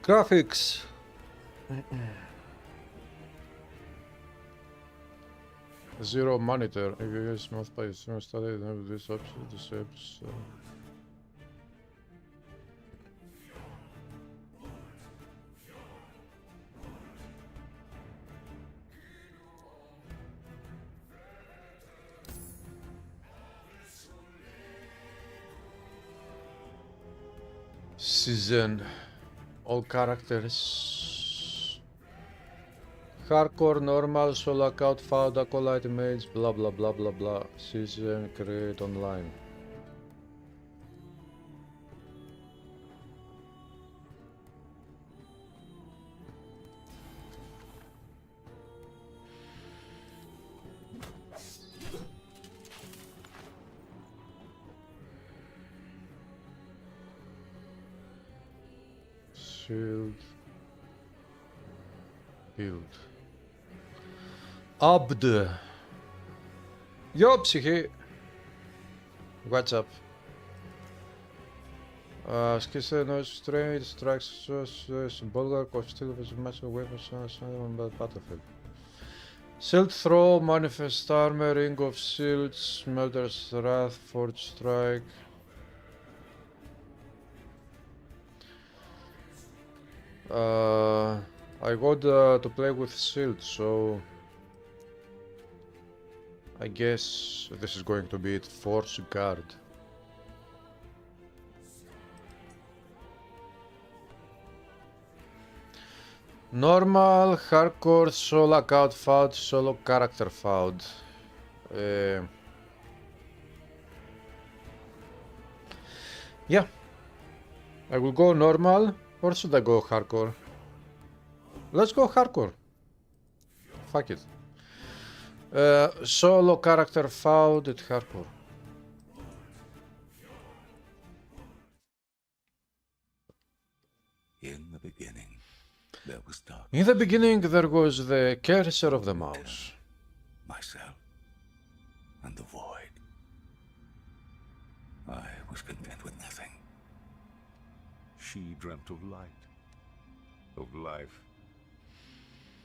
Graphics. Zero monitor. If you use mouse by study, this option, this apps. Season. All characters. Hardcore, normal, solo account, found, acolyte, mage, blah blah blah blah blah. Season, create online. Shield. Build. Abd. Yo, Psyche. What's up? Skissa noise trade strikes Bulgar of still with massive weapons on the battlefield. Shield throw, manifest armor, ring of shields, smelter's wrath, forge strike. I got to play with shield, so I guess this is going to be it. Force guard. Normal, hardcore, solo account found, solo character found. Yeah, I will go normal, or should I go hardcore? Let's go hardcore. Fuck it. Solo character found at hardcore. In the beginning, there was darkness. In the beginning, there was the cursor of the mouse. Myself and the void. I was content with nothing. She dreamt of light, of life,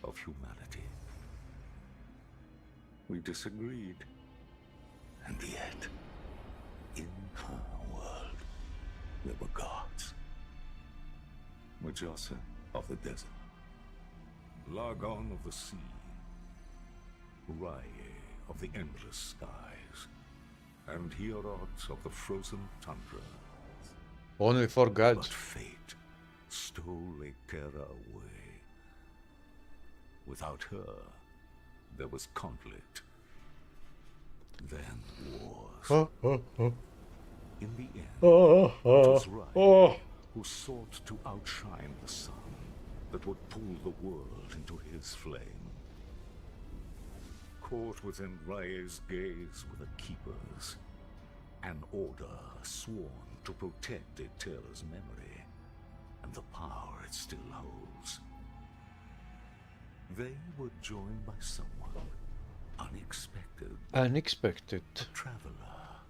of humanity. We disagreed, and yet, in her world, there were gods. Mujasa of the desert, Lagon of the sea, Raye of the endless skies, and Hierods of the frozen tundra. Only for gods. But fate stole Ekera away. Without her, there was conflict. Then wars. In the end, it was Raye who sought to outshine the sun that would pull the world into his flame. Caught within Raye's gaze were the Keepers, an order sworn to protect Ekera's memory and the power it still holds. They were joined by someone unexpected. Unexpected. A traveler,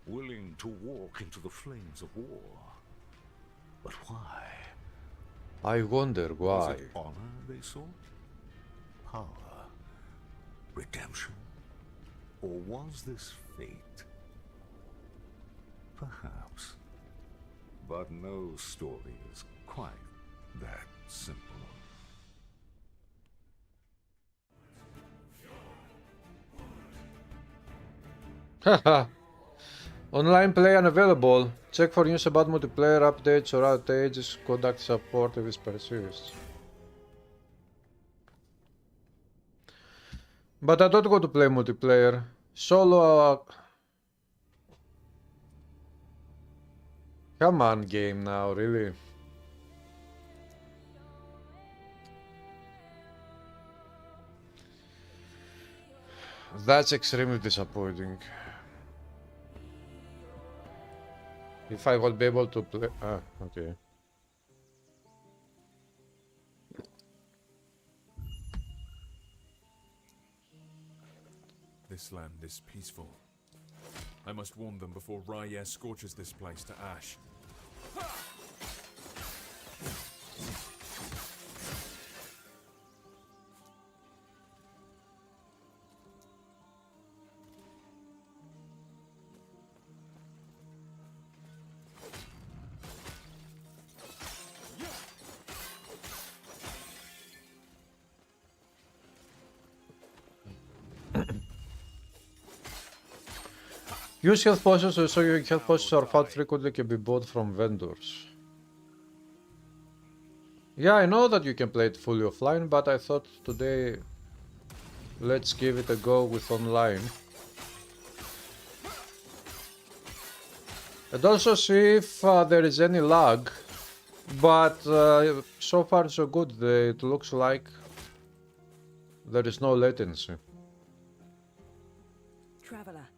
willing to walk into the flames of war. But why? I wonder why. Was it honor they sought? Power? Redemption? Or was this fate? Perhaps. But no story is quite that simple. Haha. Online play unavailable. Check for news about multiplayer updates or outages. Contact support if it's persists. But I don't want to play multiplayer. Solo. Come on, game now, really. That's extremely disappointing. If I would be able to play... Ah, okay. this land is peaceful. I must warn them before Raya scorches this place to ash. Use health potions to show your health potions are found frequently, can be bought from vendors. Yeah, I know that you can play it fully offline, but I thought today let's give it a go with online. And also see if there is any lag, but so far so good. It looks like there is no latency. Traveler,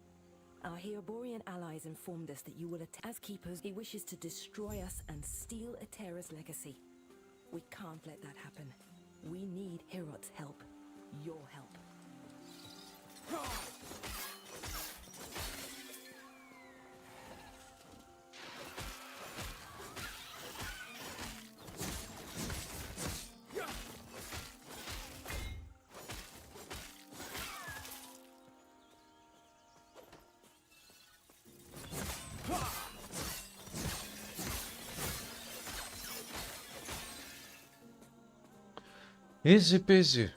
our Heoborian allies informed us that you will attack. As keepers, he wishes to destroy us and steal Atera's legacy. We can't let that happen. We need Herot's help. Your help. Easy peasy.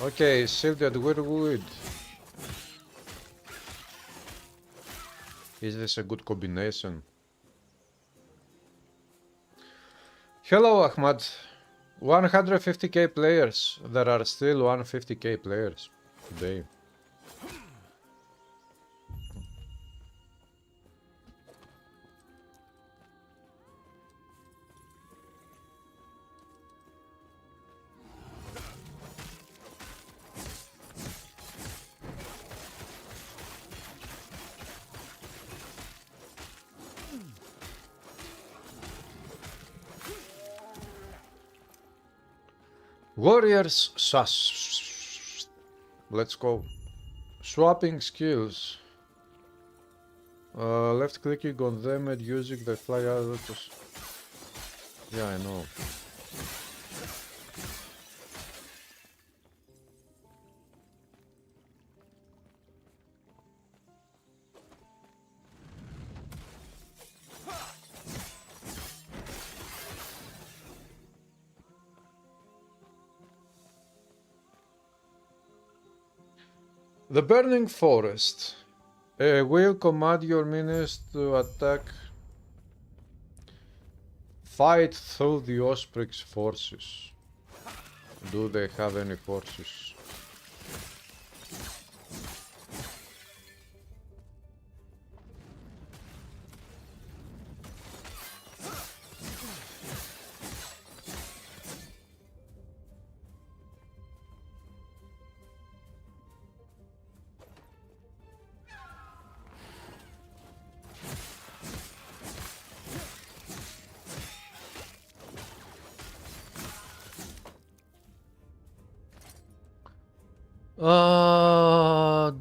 Okay, Sylvia, we're good. Is this a good combination? Hello, Ahmad. 150k players. There are still 150k players today. Warriors sus. Let's go. Swapping skills. Left clicking on them and using the fly out. Yeah, I know. The Burning Forest will command your minions to attack. Fight through the Osprey's forces. Do they have any forces?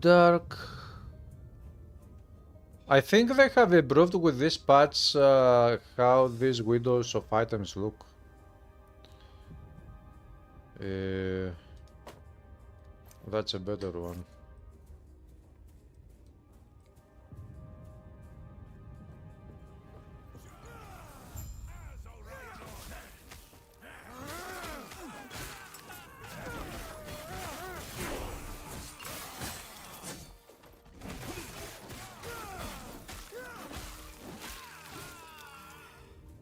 Dark. I think they have improved with this patch how these windows of items look. That's a better one.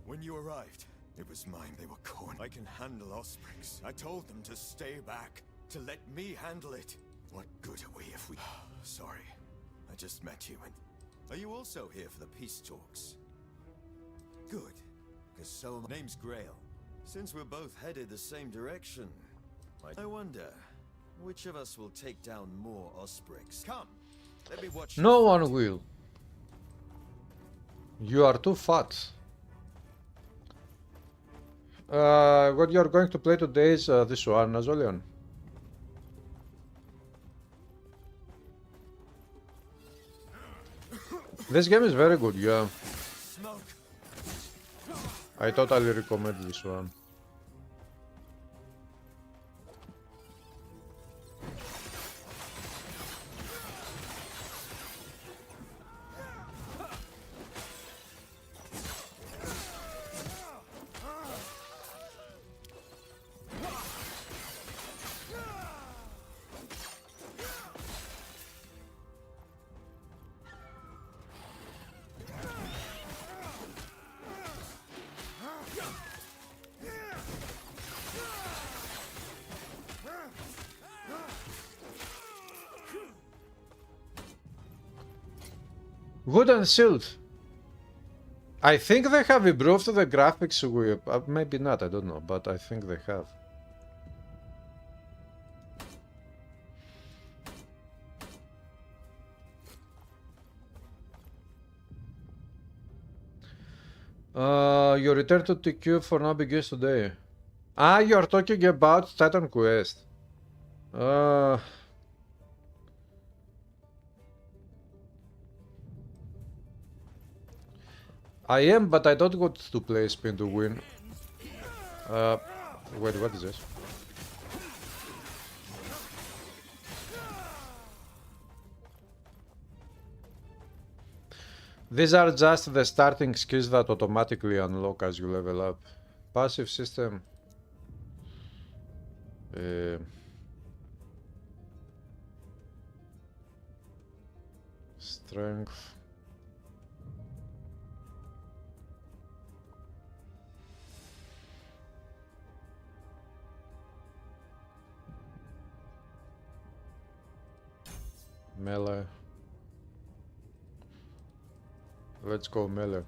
When you arrived, it was mine. They were cornered. I can handle Ospreys. I told them to stay back, to let me handle it. What good are we if we... Sorry, I just met you and... Are you also here for the peace talks? Good, because so... Name's Grail. Since we're both headed the same direction, I wonder, which of us will take down more Ospreys? Come, let me watch... No one will. You are too fat. What you are going to play today is this one, Azolian. This game is very good, yeah. I totally recommend this one. Wooden shield. I think they have improved the graphics with, maybe not, I don't know, but I think they have. You return to TQ for now begins today. Ah, you are talking about Titan Quest. I am, but I don't want to play spin to win. Wait, what is this? These are just the starting skills that automatically unlock as you level up. Passive system. Strength. Melee. Let's go melee.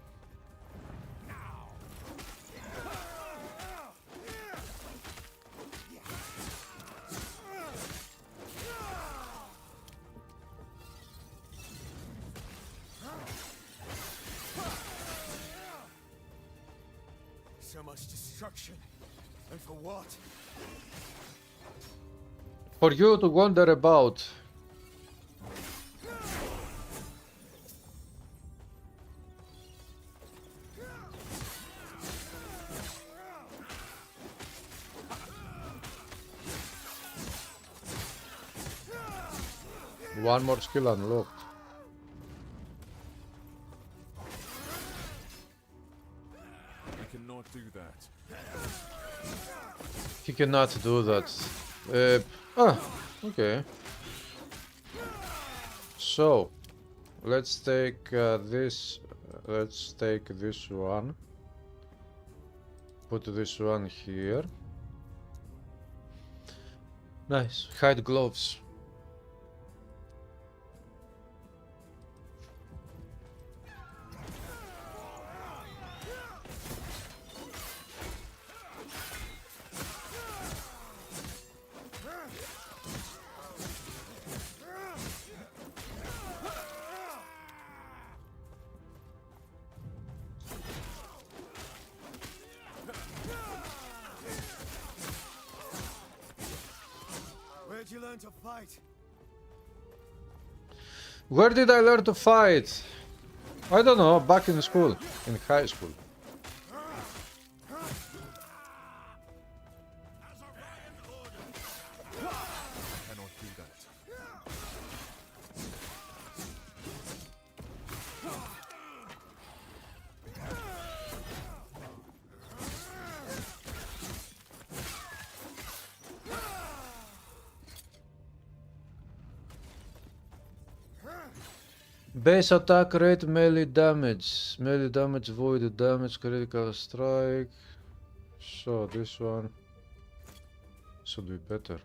So much destruction. And for what? For you to wander about. One more skill unlocked. I cannot do that. He cannot do that. Okay. So, let's take this. Let's take this one. Put this one here. Nice. Hide gloves. Where'd you learn to fight? Where did I learn to fight? I don't know, back in school, in high school. Cannot do that. Base attack rate, melee damage, void damage, critical strike. So this one should be better.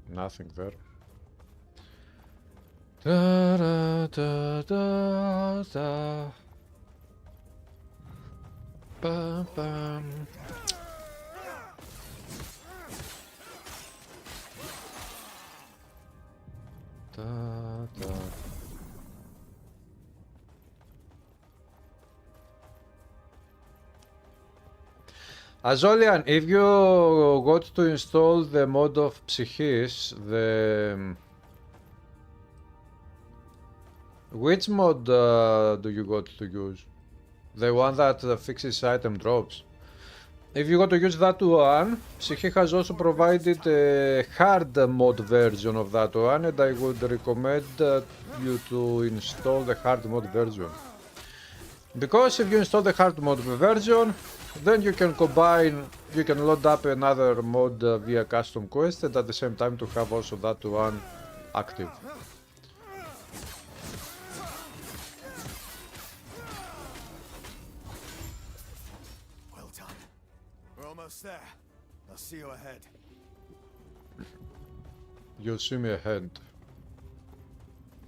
Nothing there. Da, da, da, da, da. Bum, bum. Da, da. Azolian, if you got to install the mod of Psychis, which mod do you got to use? The one that fixes item drops. If you got to use that one, Psyche has also provided a hard mod version of that one, and I would recommend you to install the hard mod version. Because if you install the hard mod version, then you can combine, you can load up another mod via custom quest, and at the same time to have also that one active. Well done. We're almost there. I'll see you ahead. You'll see me ahead.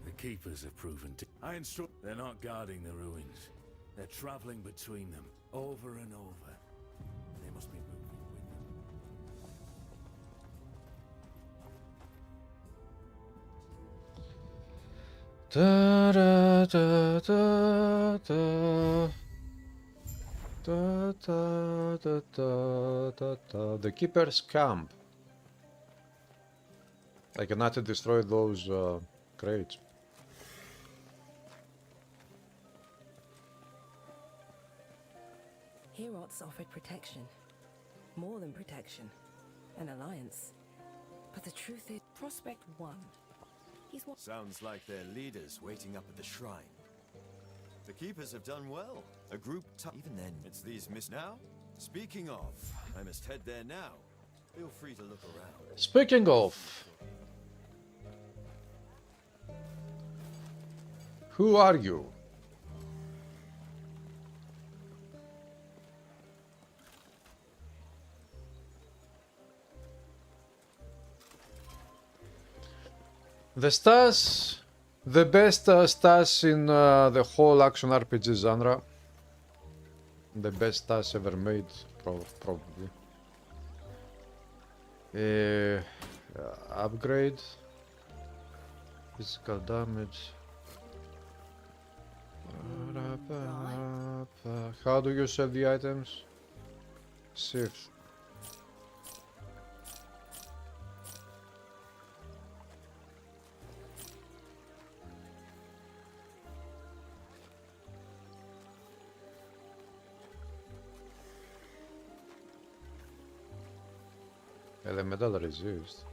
The keepers have proven to... I instruct... They're not guarding the ruins. They're traveling between them, over and over. They must be moving with them. Da da da da da. Da da da da da da. The keeper's camp. I cannot destroy those crates. Herots offered protection. More than protection. An alliance. But the truth is, Prospect 1. He's what? Sounds like their leaders waiting up at the shrine. The keepers have done well. A group even then, it's these now? Speaking of, I must head there now. Feel free to look around. Speaking of, who are you? The stars, the best stars in the whole action RPG genre. The best stars ever made, probably. Upgrade, physical damage. How do you sell the items? Shift. Elemental resist.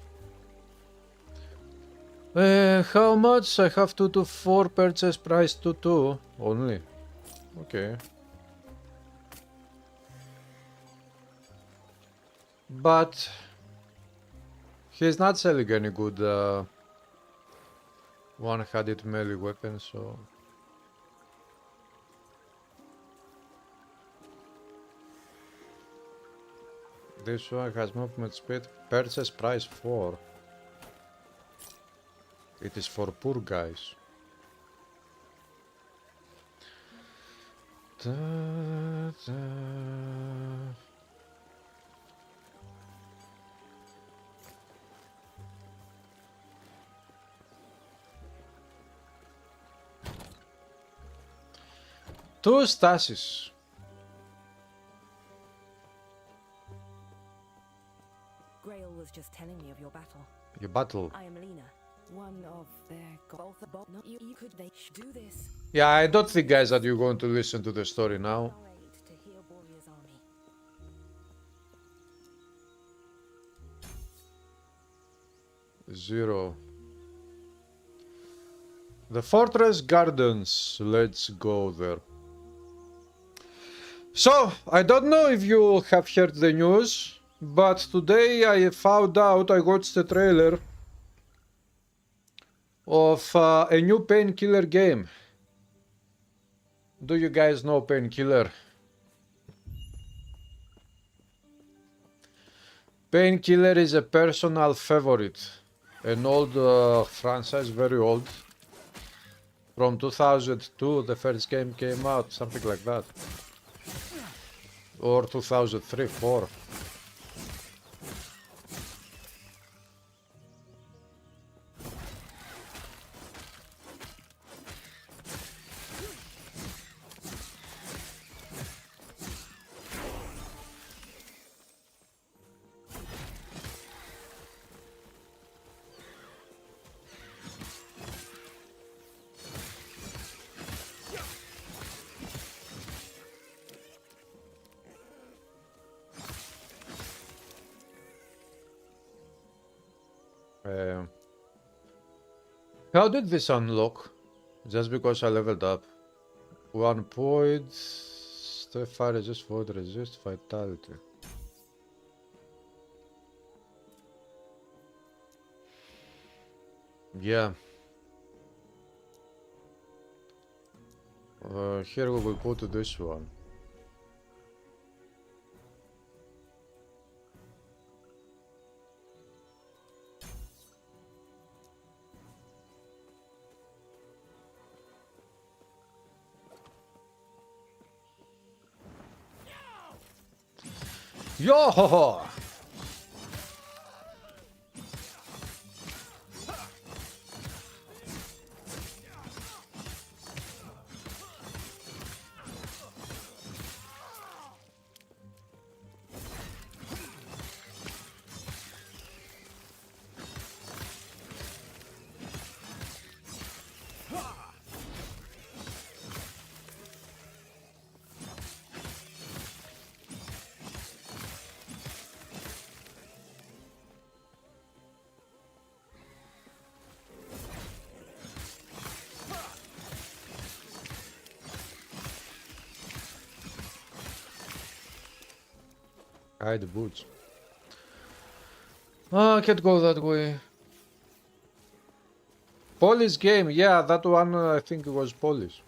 How much? I have 2 to 4 purchase price 2 only. Okay. But he's not selling any good one-handed melee weapons, so this one has movement speed, purchase price 4. It is for poor guys. Da, da. Two stasis. Grail was just telling me of your battle. Your battle. I am Lena, one of their both the not you could they do this. Yeah, I don't think, guys, that you're going to listen to the story now. Parade to heal Borea's army. 0. The Fortress Gardens. Let's go there. So, I don't know if you have heard the news, but today I found out, I watched the trailer of a new Painkiller game. Do you guys know Painkiller? Painkiller is a personal favorite. An old franchise, very old. From 2002, the first game came out, something like that. or 2003, 4. How did this unlock? Just because I leveled up. 1 point. Fire resist, void resist, vitality. Yeah. Here we will put this one. Yo ho ho! Hide the boots. Oh, I can't go that way. Polish game, yeah, that one I think it was Polish.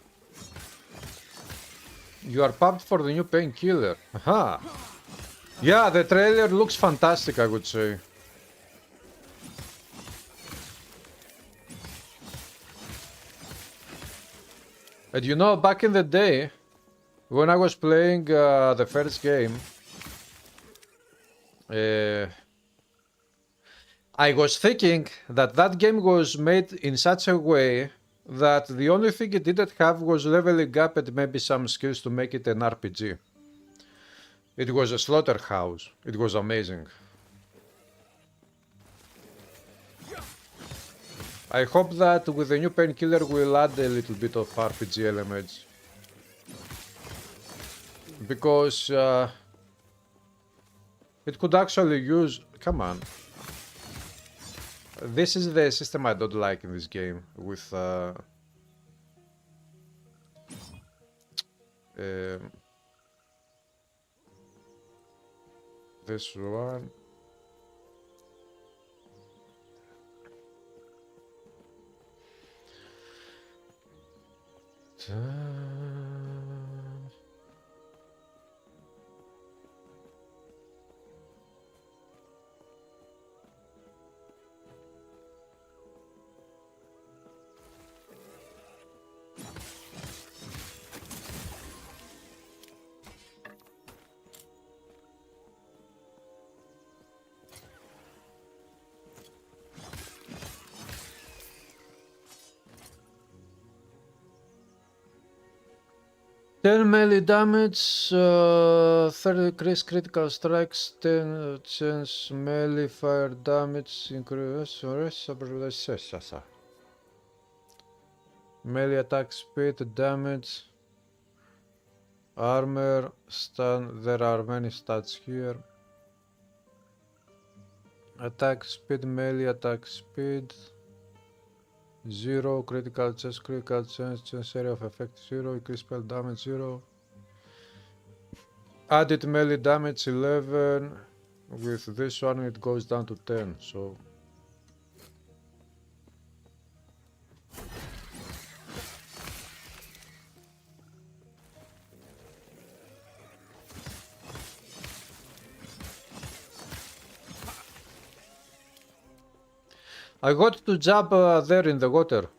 You are pumped for the new painkiller. Aha! Yeah, the trailer looks fantastic, I would say. And you know, back in the day, when I was playing the first game, I was thinking that that game was made in such a way that the only thing it didn't have was leveling up and maybe some skills to make it an RPG. It was a slaughterhouse. It was amazing. I hope that with the new painkiller we'll add a little bit of RPG elements. Because it could actually use... Come on. This is the system I don't like in this game. With... this one... melee damage, 30 increase critical strikes, 10 chance melee fire damage, increase melee attack speed, damage, armor, stun. There are many stats here. Attack speed, melee attack speed. 0, critical chance area of effect 0, increase spell damage 0. Added melee damage 11. With this one it goes down to 10, so... I got to jump there in the water.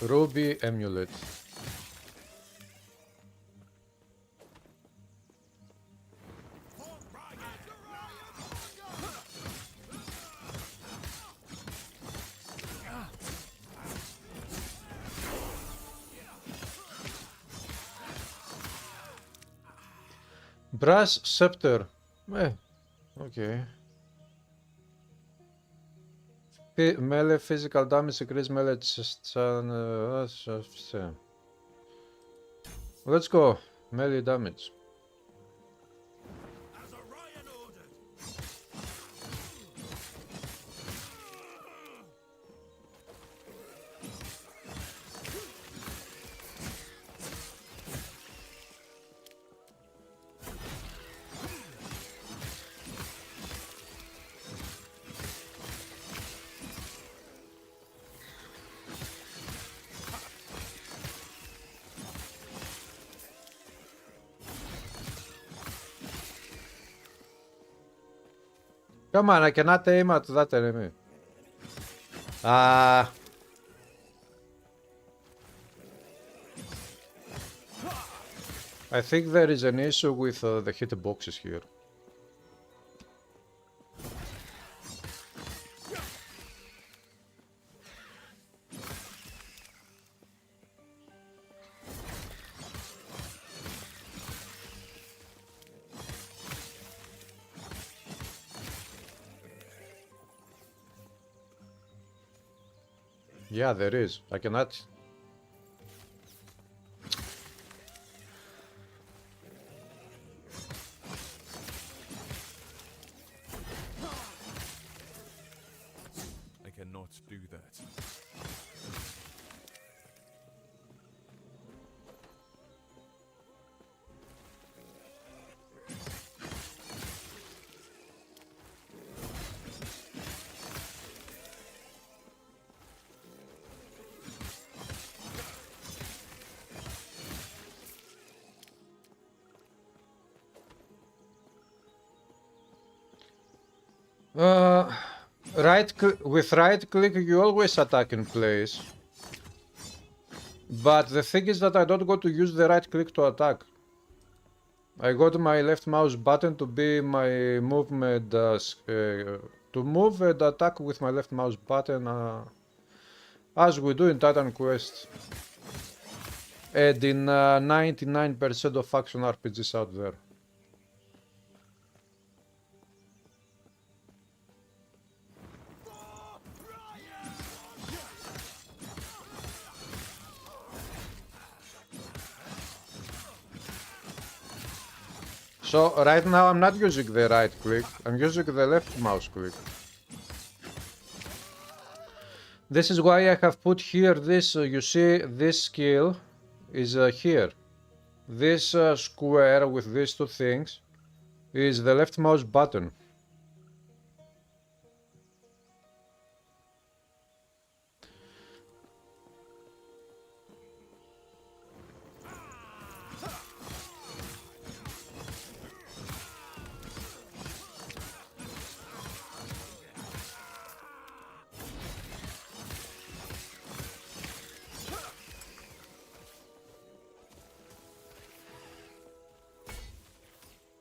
Ruby Amulet. Brass Scepter. Okay. Melee physical damage increase melee let's go. Melee damage. Come on, I cannot aim at that enemy. Ah. I think there is an issue with the hitboxes here. Yeah, there is. I cannot. I cannot do that. With right click you always attack in place. But the thing is that I don't go to use the right click to attack. I got my left mouse button to be my movement, to move and attack with my left mouse button, as we do in Titan Quest. And in 99% of action RPGs out there. So right now I'm not using the right click, I'm using the left mouse click. This is why I have put here this, you see this skill is here. This square with these two things is the left mouse button.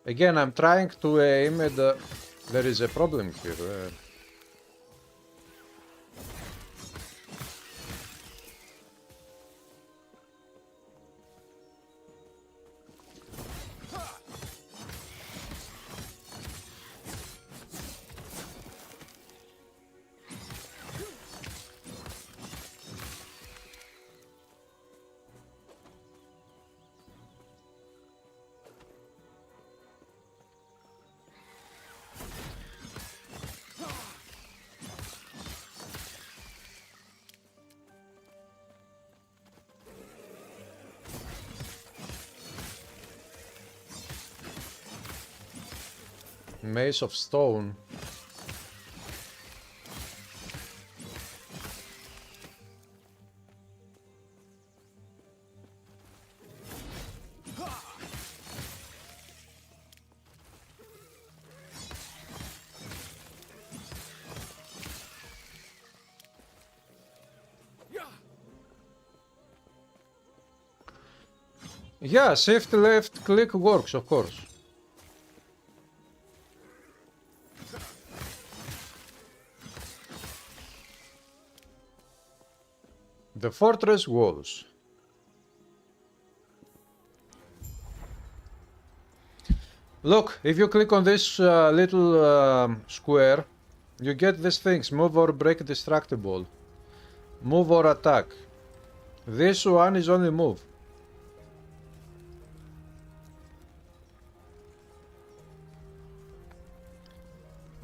Again, I'm trying to aim and there is a problem here. Mace of Stone. Yeah, shift left click works, of course. The fortress walls. Look, if you click on this little square, you get these things. Move or break destructible. Move or attack. This one is only move.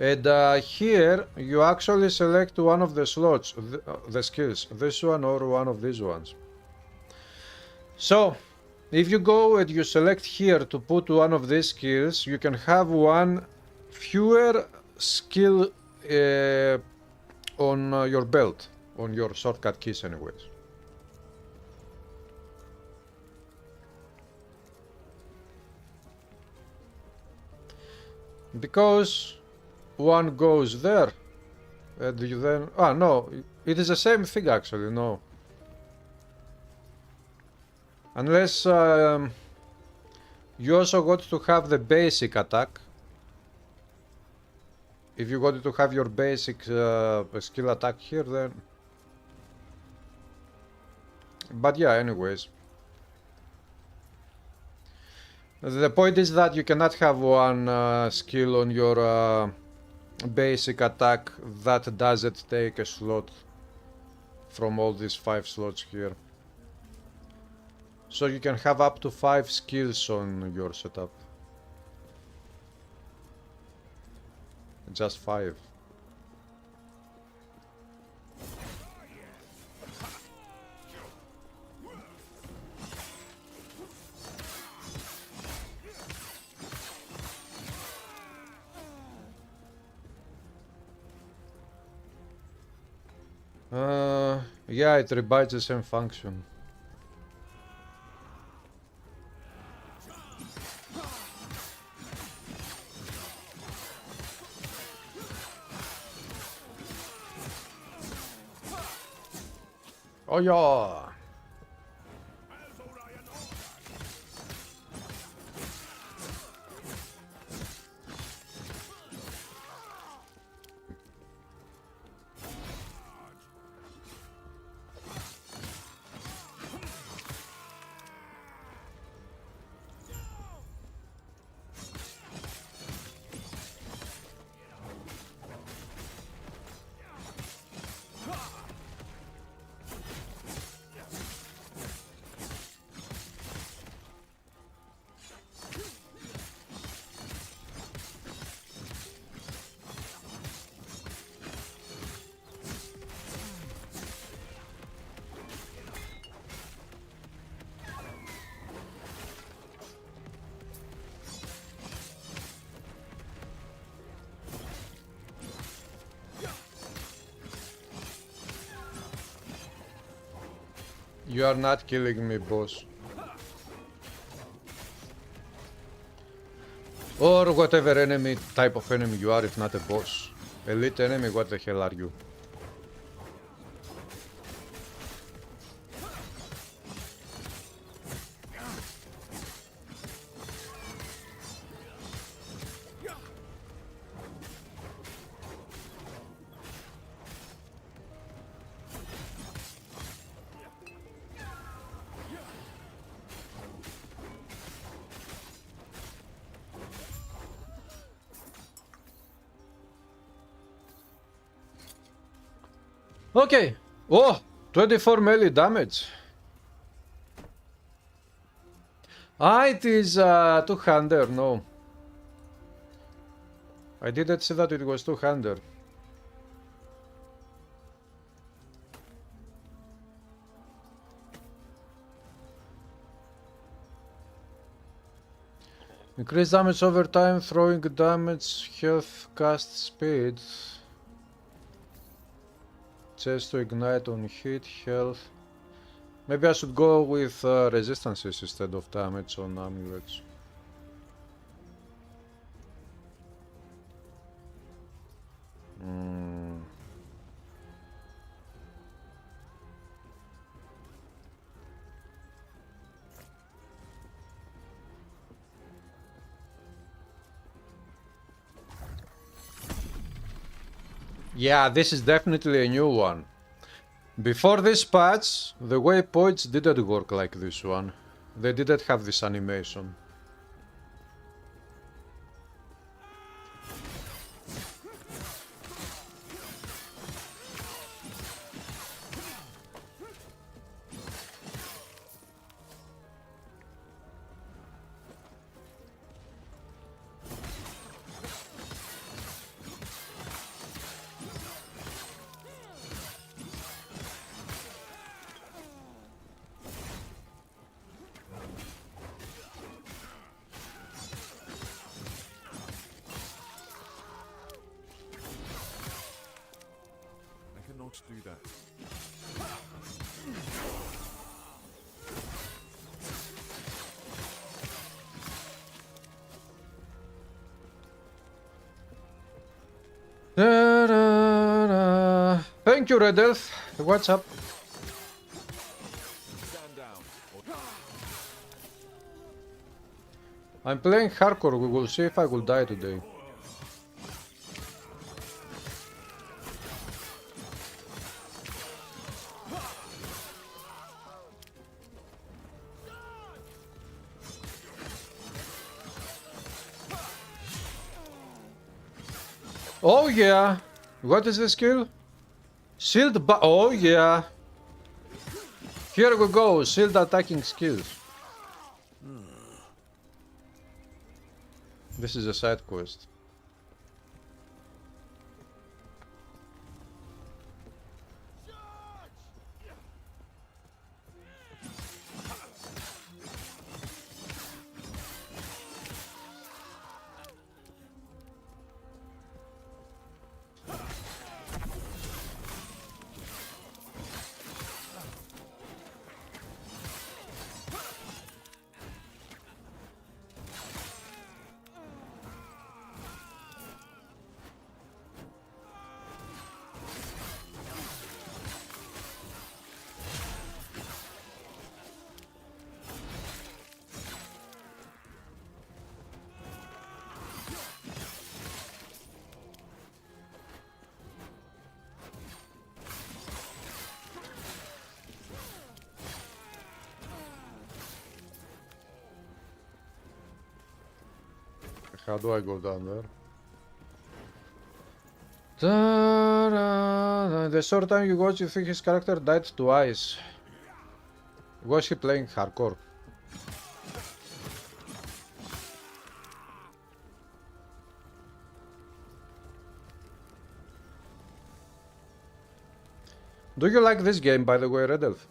And here you actually select one of the slots, the skills, this one or one of these ones. So if you go and you select here to put one of these skills, you can have one fewer skill on your belt, on your shortcut keys anyways. Because one goes there and you then... Ah, no, it is the same thing actually, no. Unless you also got to have the basic attack. If you got to have your basic skill attack here, then... But yeah, anyways. The point is that you cannot have one skill on your basic attack that doesn't take a slot from all these 5 slots here. So you can have up to 5 skills on your setup. Just 5. Yeah, it rebites the same function. Oh yeah! You are not killing me, boss. Or whatever enemy type of enemy you are, if not a boss. Elite enemy, what the hell are you? Okay. Oh, 24 melee damage. Ah, it is 200. No. I didn't see that it was 200. Increase damage over time, throwing damage, health, cast speed. Chest to ignite on hit, health. Maybe I should go with resistances instead of damage on amulets. Yeah, this is definitely a new one. Before this patch, the waypoints didn't work like this one. They didn't have this animation. I cannot do that. Thank you, Red Elf. What's up? Stand down. I'm playing hardcore. We will see if I will die today. Oh yeah! What is the skill? Shield oh yeah! Here we go, shield attacking skills. This is a side quest. How do I go down there? The short time you watch, you think his character died twice. Was he playing hardcore? Do you like this game, by the way, Red Elf?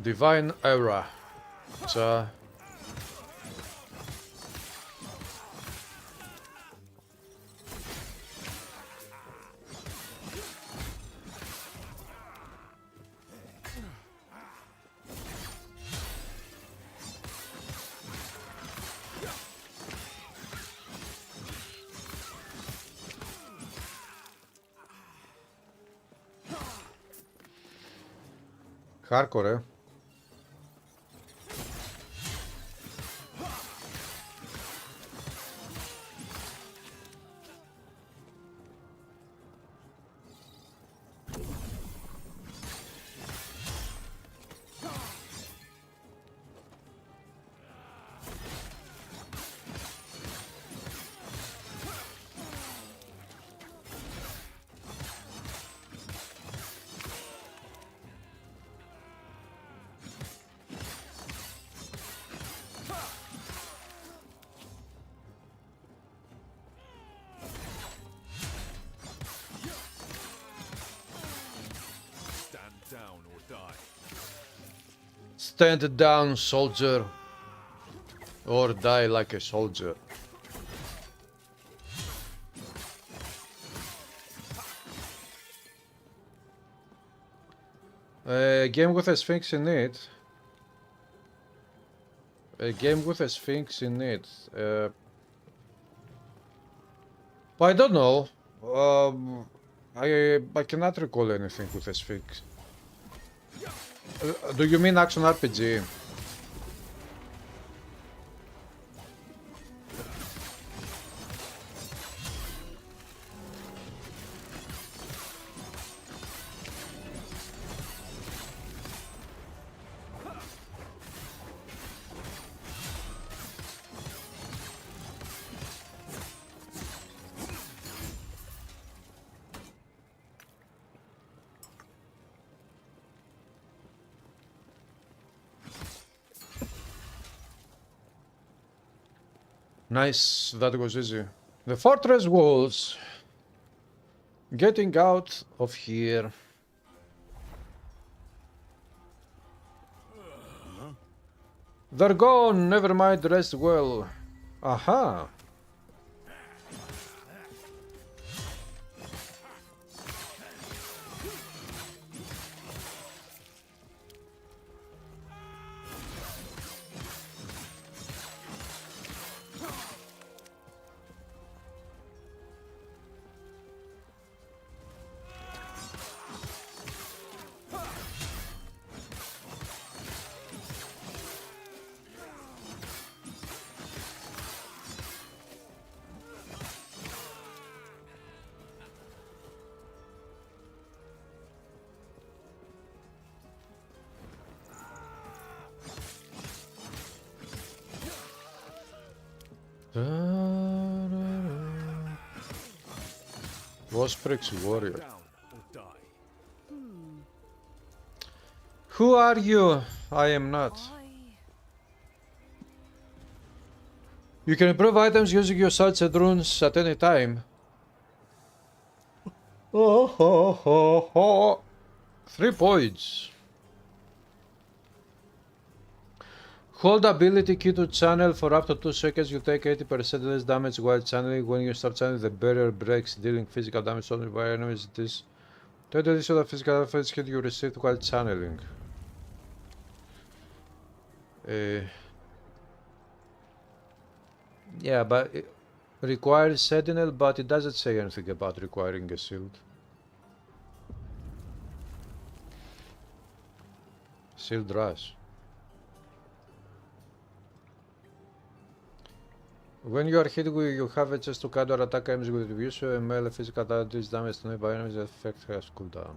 Divine Era. Hardcore, eh? Down or die. Stand down, soldier, or die like a soldier. A game with a sphinx in it. A game with a sphinx in it. I don't know. I cannot recall anything with a sphinx. Do you mean action RPG? Nice, that was easy. The fortress walls. Getting out of here. They're gone, never mind, rest well. Aha. Osprey's warrior. Down or die. Who are you? I am not. You can improve items using your swords and runes at any time. Oh, ho, ho, ho. 3 points. Hold ability key to channel for up to 2 seconds. You take 80% less damage while channeling. When you start channeling, the barrier breaks, dealing physical damage only by enemies. This 20 additional physical damage hit you received while channeling. Yeah, but it requires sentinel, but it doesn't say anything about requiring a shield. Shield rush. When you are hit, you have a chance to counter attack enemies with reduce melee physical damage to nearby enemies. The effect has cooldown.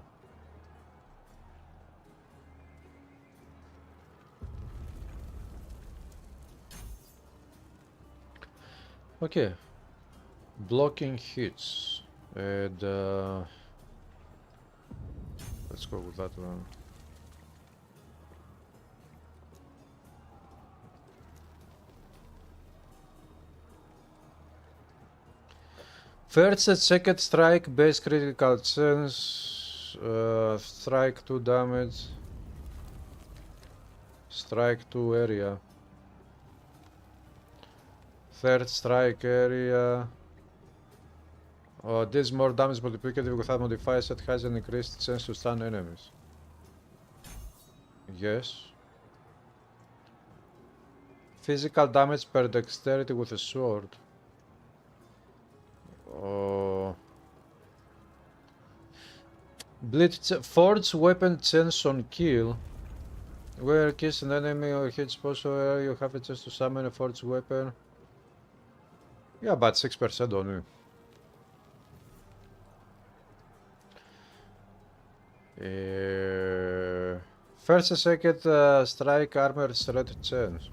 Okay. Blocking hits. And let's go with that one. First and second strike, base critical chance, strike 2 damage, strike 2 area, third strike area, this more damage multiplicative without modifiers that has an increased chance to stun enemies. Yes. Physical damage per dexterity with a sword. Blitz forged weapon chance on kill. Where kills an enemy or hits also you have a chance to summon a forged weapon. Yeah, but 6% only. First and second strike armor threat chance.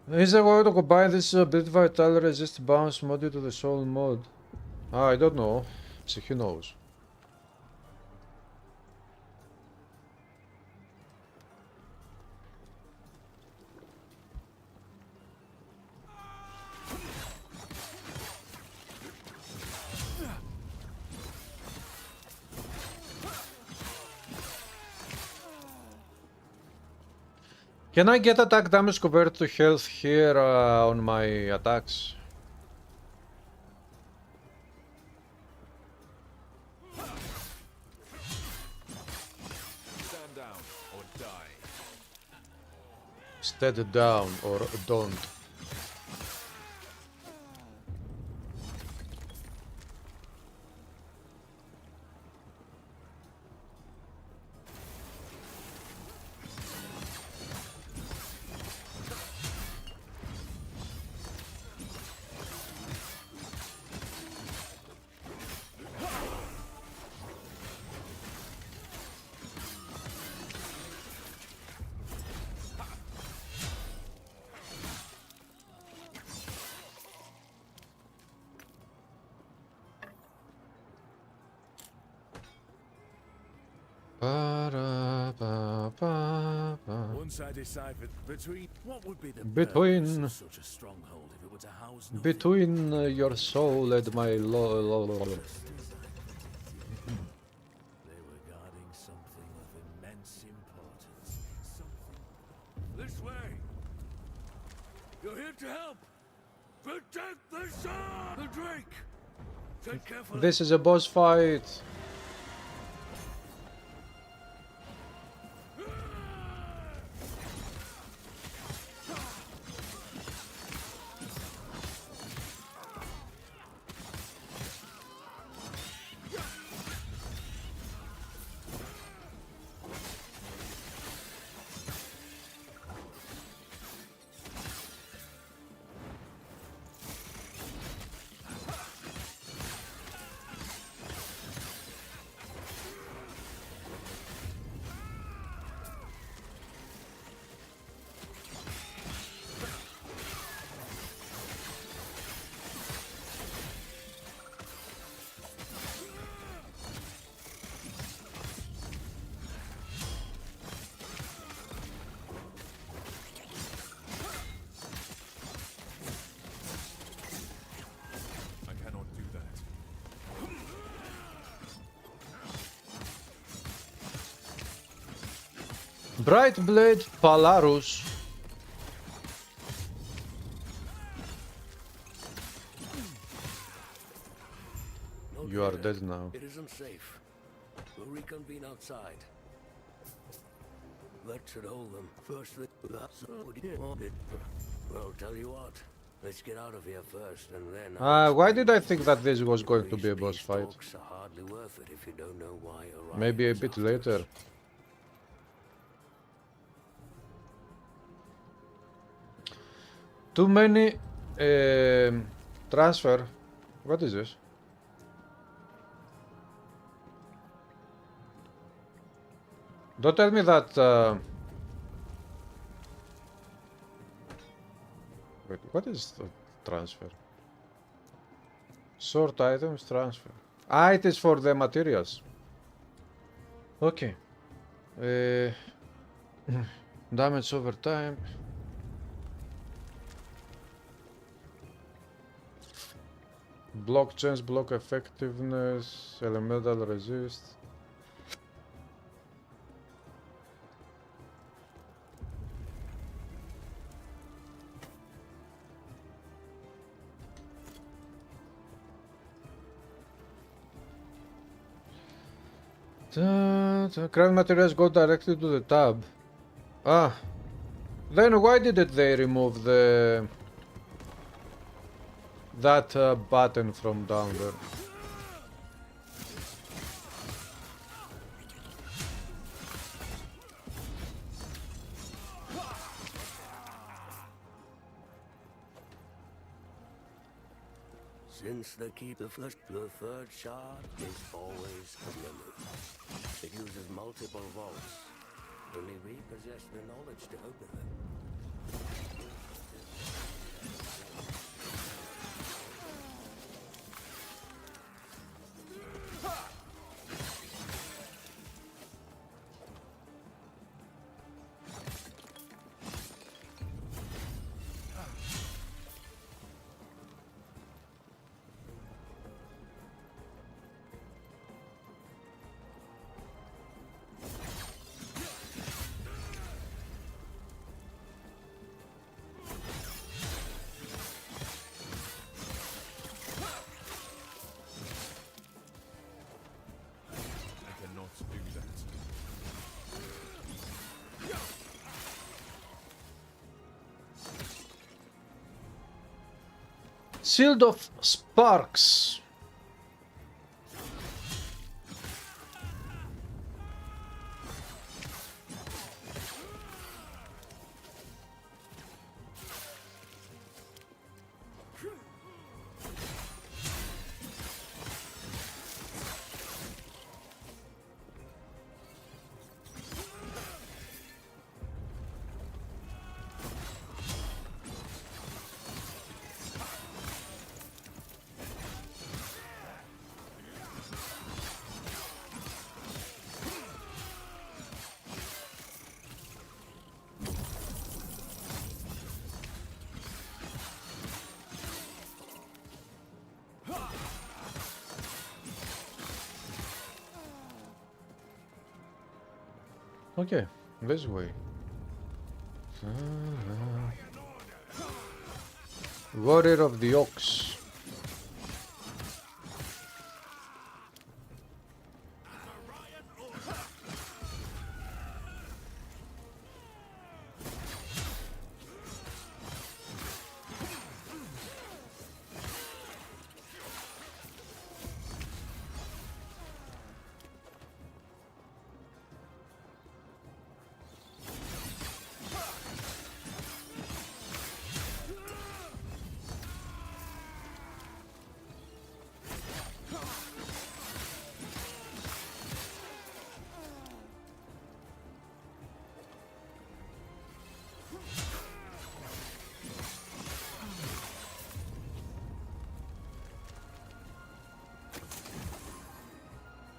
Is there a way to combine this ability vital resist bounce module to the soul mod? I don't know. So who knows? Can I get attack damage compared to health here on my attacks? Stand down or die. Stand down or don't. Once I deciphered between what would be the Between- purpose of such a stronghold if it were to house nothing. Between your soul and my They were guarding something of immense importance. Something. This way. You're here to help. Protect the sun. The Drake. Take careful. This is a boss fight. I cannot do that. Bright Blade Palarus. No You are fear. dead now. It isn't safe. We'll reconvene outside. That should hold them. First, well, tell you what. Let's get out of here first, and then. Why did I think that this was going to be a These boss fight? talks are hardly worth it if you don't know why Orion Maybe a is bit after later. us. Too many transfer. What is this? Don't tell me that. Wait, what is the transfer? Sort items transfer. Ah, it is for the materials. Okay. Damage over time. Block chance, block effectiveness, elemental resist. Craft materials go directly to the tab. Ah. Then why didn't they remove that button from down there? Since the third shard is always a limit. It uses multiple vaults. Only we possess the knowledge to open them. I cannot do that. Shield of Sparks. Okay, this way. Warrior of the Ox.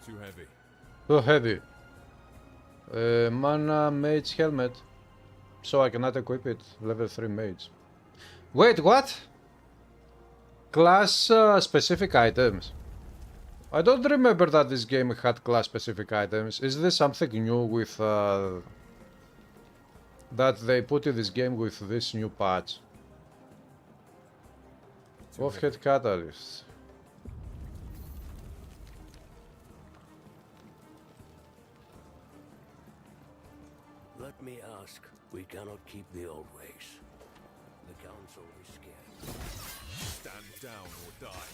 Too heavy. Too heavy. Mana mage helmet. So I cannot equip it. Level 3 mage. Wait, what? Class specific items. I don't remember that this game had class specific items. Is this something new with that they put in this game with this new patch? Offhead catalyst. Let me ask. We cannot keep the old ways. The council is scared. Stand down or die.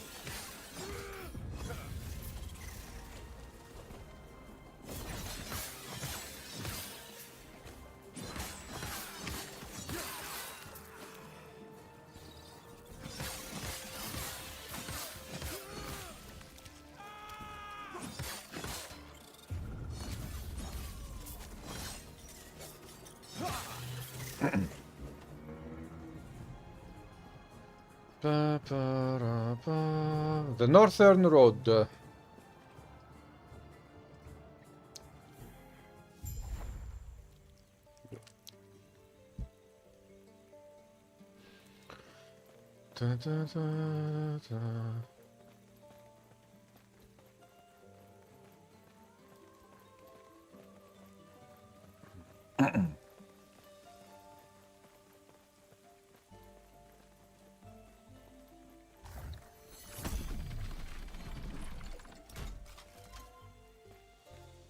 The Northern Road. Da, da, da, da.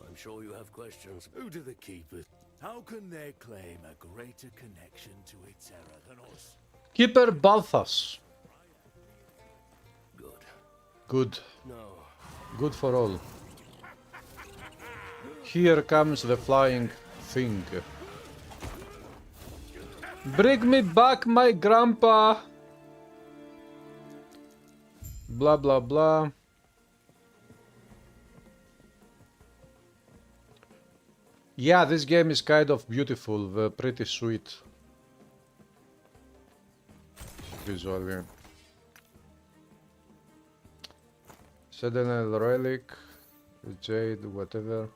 I'm sure you have questions. Who do the keepers? How can they claim a greater connection to its era than us? Keeper Balthas. Good. Good. No. Good for all. Here comes the flying thing. Bring me back my grandpa. Blah blah blah. Yeah, this game is kind of beautiful, pretty sweet visually. Sentinel relic, jade, whatever.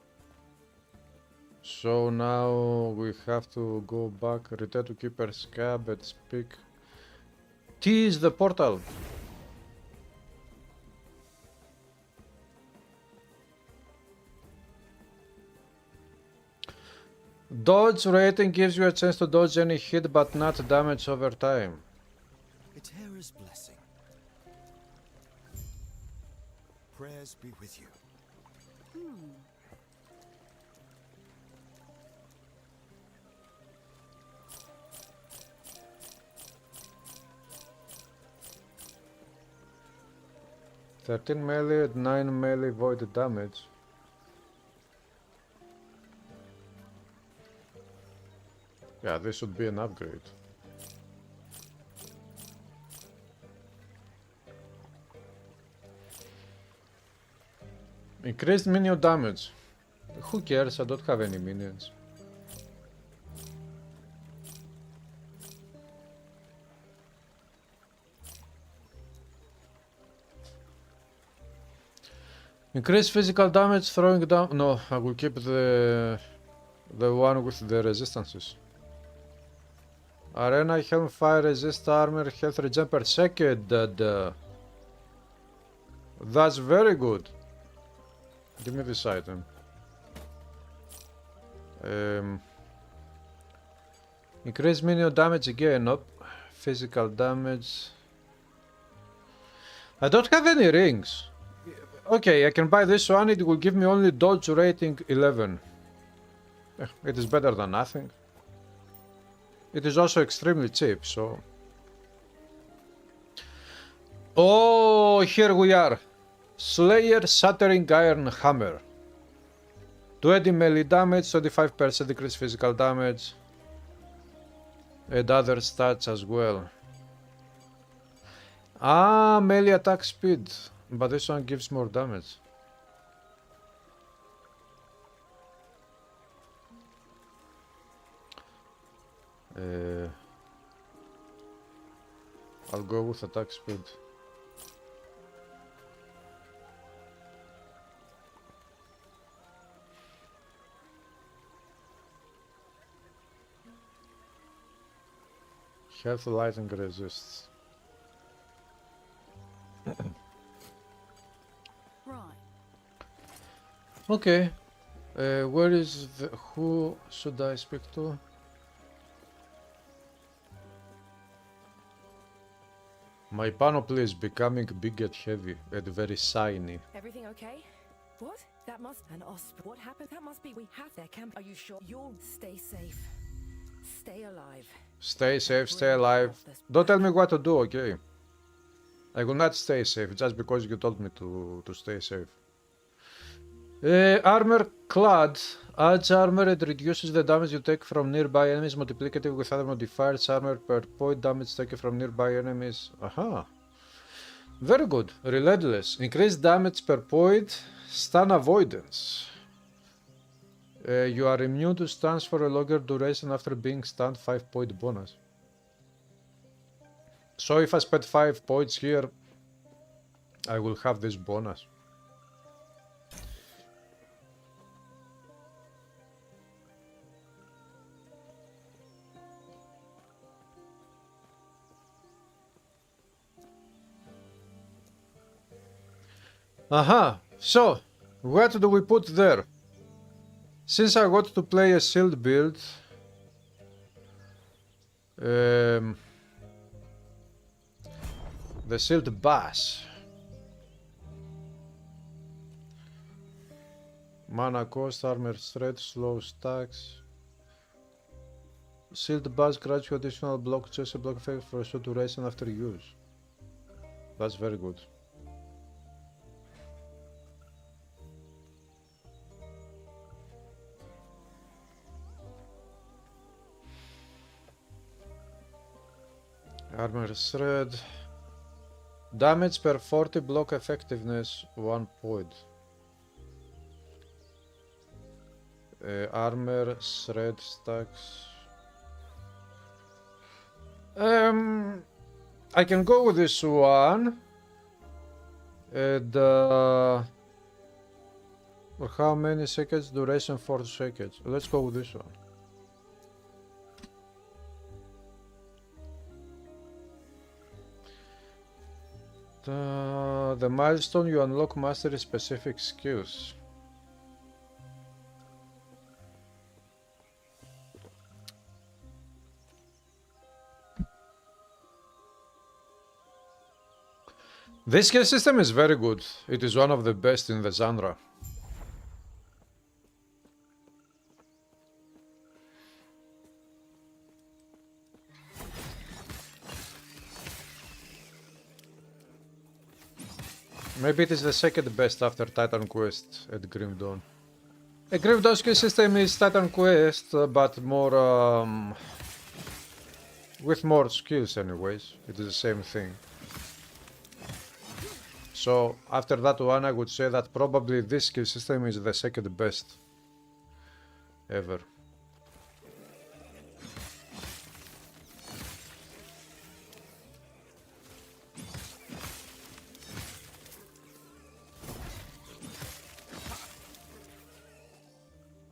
So now we have to go back, return to Keeper's Cab and speak. T is the portal. Dodge rating gives you a chance to dodge any hit but not damage over time. Etera's blessing. Prayers be with you. Hmm. 13 melee and 9 melee void damage. Yeah, this should be an upgrade. Increased minion damage. Who cares? I don't have any minions. Increase physical damage throwing down. No, I will keep the one with the resistances. Arena Helm Fire resist armor health regen per second. That's very good. Give me this item. Increase minion damage again. Nope. Physical damage. I don't have any rings. Okay, I can buy this one. It will give me only dodge rating 11. It is better than nothing. It is also extremely cheap, so... Oh, here we are. Slayer Shattering Iron Hammer. 20 melee damage, 25% decreased physical damage. And other stats as well. Ah, melee attack speed. But this one gives more damage. I'll go with attack speed. Health lightning resists. Right. Okay. Where is the... Who should I speak to? My panoply is becoming big and heavy and very shiny. Everything okay? What? That must... An osprey. What happened? That must be... We have their camp. Are you sure? You'll stay safe. Stay alive. Stay safe, stay alive. Don't tell me what to do, okay? I will not stay safe just because you told me to stay safe. Armor clad adds armor and reduces the damage you take from nearby enemies multiplicative with other modifiers. Armor per point damage taken from nearby enemies. Aha. Very good. Relentless. Increased damage per point. Stun avoidance. You are immune to stuns for a longer duration after being stunned. 5-point bonus. So if I spend 5 points here, I will have this bonus. Aha, so what do we put there? Since I got to play a shield build, the shield bash. Mana cost, armor threat, slow stacks. Shield bash grants you additional block, just a block effect for a short duration after use. That's very good. Armor thread. Damage per 40 block effectiveness 1 point. Armor thread stacks. I can go with this one. And for how many seconds? Duration 4 seconds. Let's go with this one. The milestone, you unlock mastery specific skills. This skill system is very good. It is one of the best in the genre. Maybe it is the second best after Titan Quest at Grim Dawn. A Grim Dawn skill system is Titan Quest, but more with more skills anyways. It is the same thing. So after that one I would say that probably this skill system is the second best ever.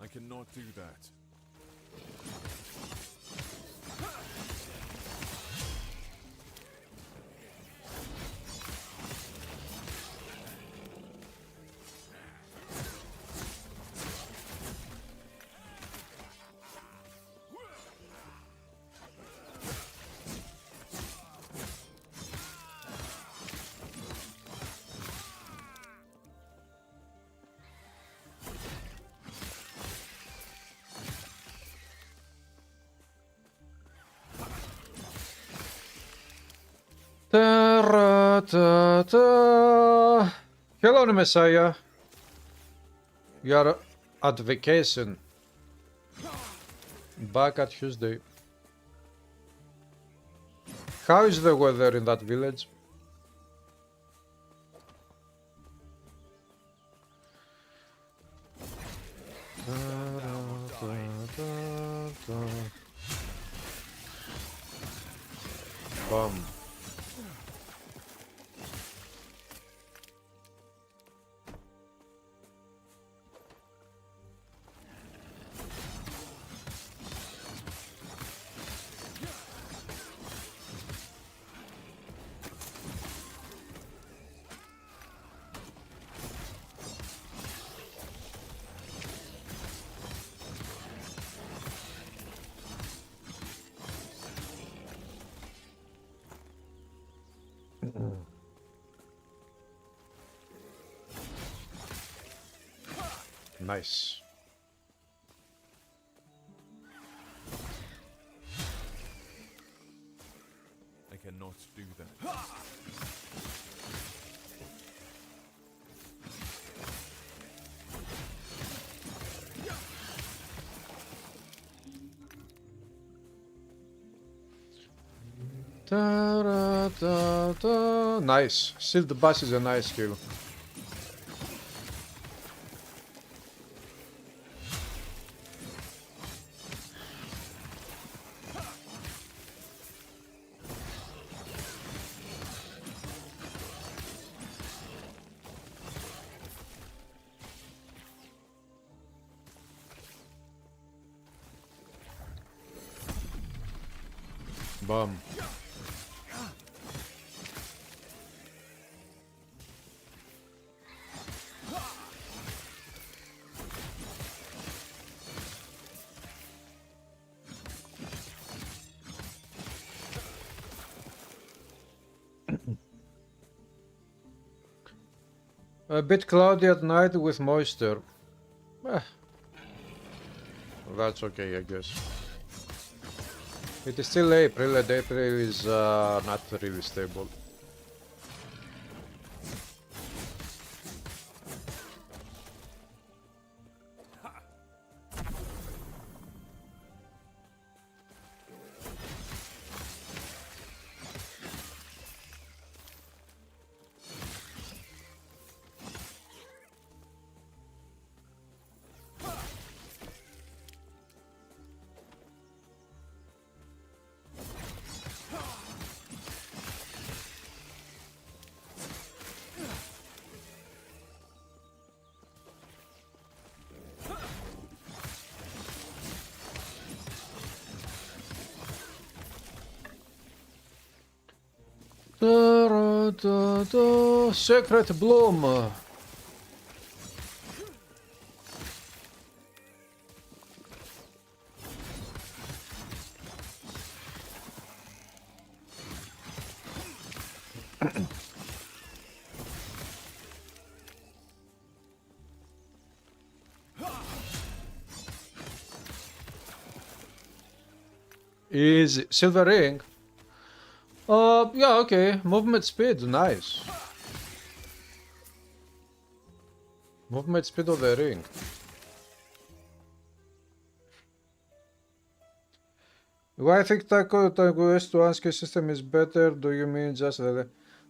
I cannot do that. Ta-ta-ta. Hello, Messiah. You are at vacation. Back at Tuesday. How is the weather in that village? Bum. Nice. I cannot do that. Ta-ra-ta-ta. Nice. Still the bus is a nice kill. Bum. A bit cloudy at night with moisture. Eh, that's okay, I guess. It is still April, and April is not really stable. Secret Bloom. Is Silver Ring? Yeah, okay. Movement speed, nice. Movement speed of the ring. Why I think Taco Quest to Ansky system is better? Do you mean just the...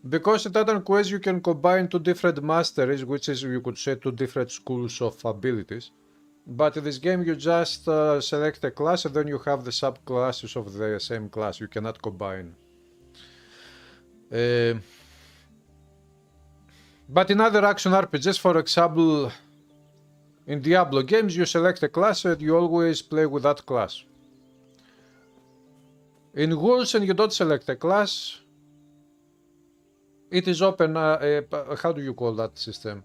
Because in Titan Quest you can combine two different masteries, which is, you could say, two different schools of abilities. But in this game you just select a class and then you have the subclasses of the same class. You cannot combine. But in other action RPGs, for example, in Diablo games, you select a class and you always play with that class. In Wolfen, you don't select a class. It is open, how do you call that system?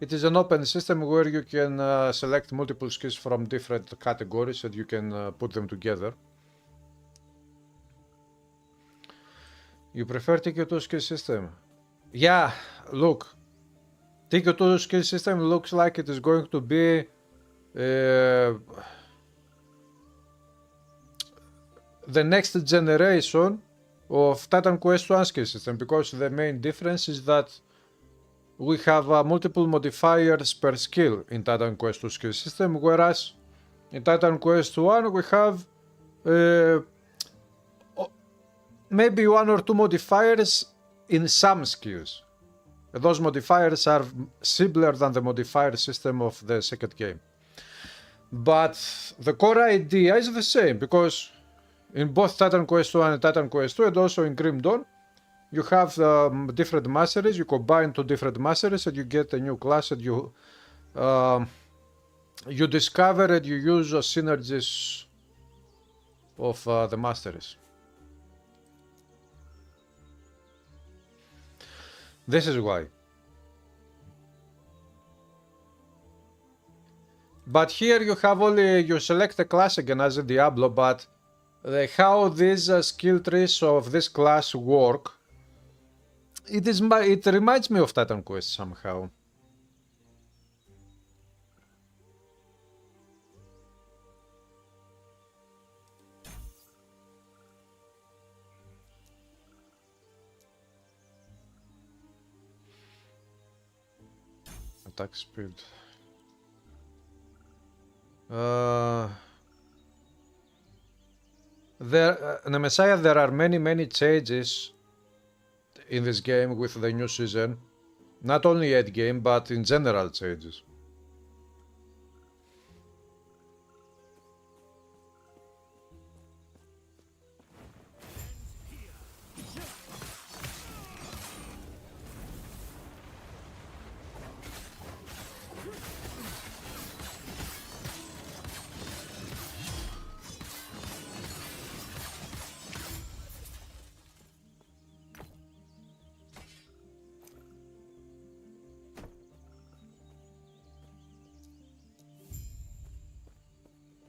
It is an open system where you can select multiple skills from different categories and you can put them together. You prefer TQ2 skill system? Yeah, look. TQ2 skill system looks like it is going to be the next generation of Titan Quest 1 skill system, because the main difference is that we have multiple modifiers per skill in Titan Quest 2 skill system, whereas in Titan Quest 1 we have maybe 1 or 2 modifiers in some skills. Those modifiers are simpler than the modifier system of the second game. But the core idea is the same, because in both Titan Quest 1 and Titan Quest 2, and also in Grim Dawn, you have different masteries, you combine two different masteries and you get a new class, and you discover and you use synergies of the masteries. This is why. But here you have only, you select a class again as in Diablo, but how these skill trees of this class work, it reminds me of Titan Quest somehow. Attack speed. In the Messiah there are many changes in this game with the new season. Not only at game, but in general changes.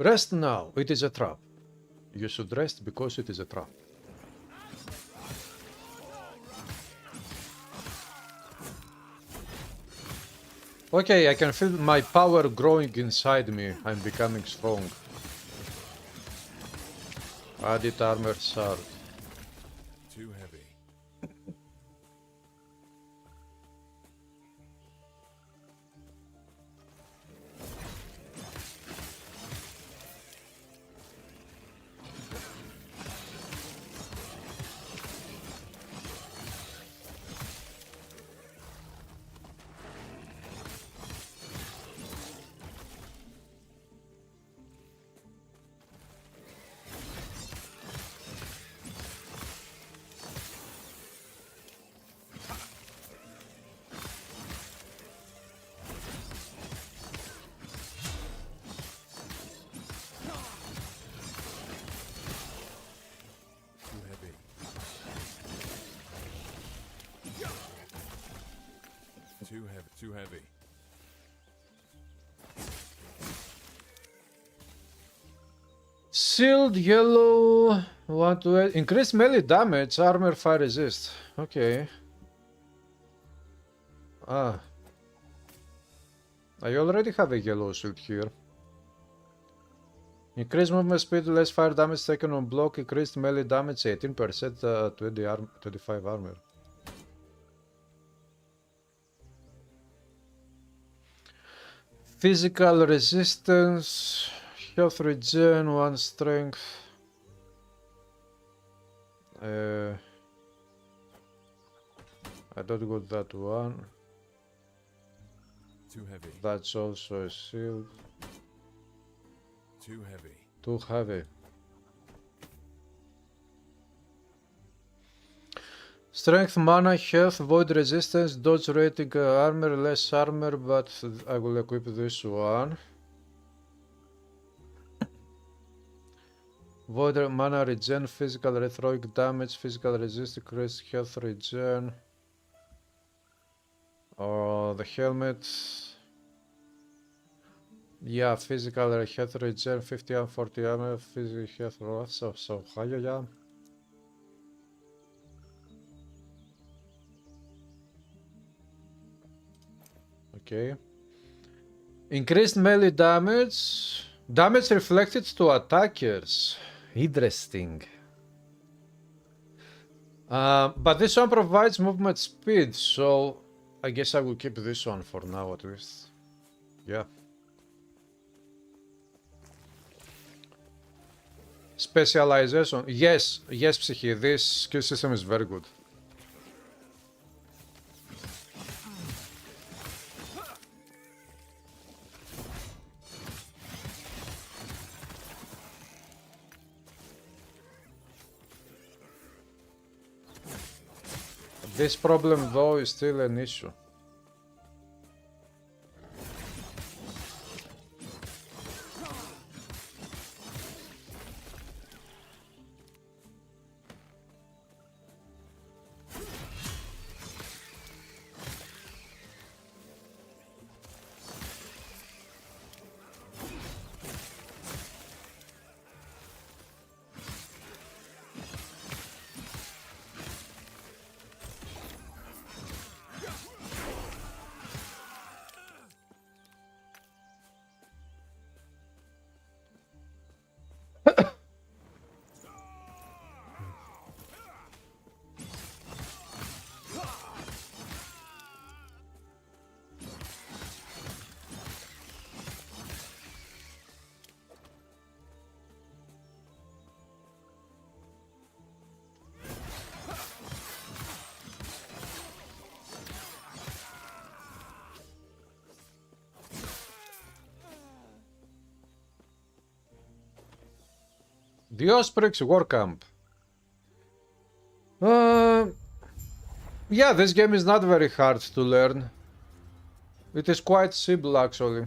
Rest now, it is a trap. You should rest because it is a trap. Okay, I can feel my power growing inside me. I'm becoming strong. Added armor shard. Too heavy. Too heavy. Shield yellow. Want to increase melee damage, armor fire resist. Okay. I already have a yellow shield here. Increased movement speed, less fire damage taken on block, increased melee damage 18%, 25 armor. Physical resistance, health regen, 1 strength. I don't got that one. Too heavy. That's also a shield. Too heavy. Too heavy. Strength, mana, health, void resistance, dodge rating, armor, less armor, but I will equip this one. Void mana regen, physical rhetoric damage, physical resist, increased health regen. The helmet. Yeah, physical health regen, 50 and 40 armor, physical health loss, so higher, yeah. Okay. Increased melee damage. Damage reflected to attackers. Interesting. But this one provides movement speed, so I guess I will keep this one for now at least. Yeah. Specialization. Yes, yes, Psyche. This skill system is very good. This problem, though, is still an issue. The Osprey's War Camp. Yeah, this game is not very hard to learn. It is quite simple, actually.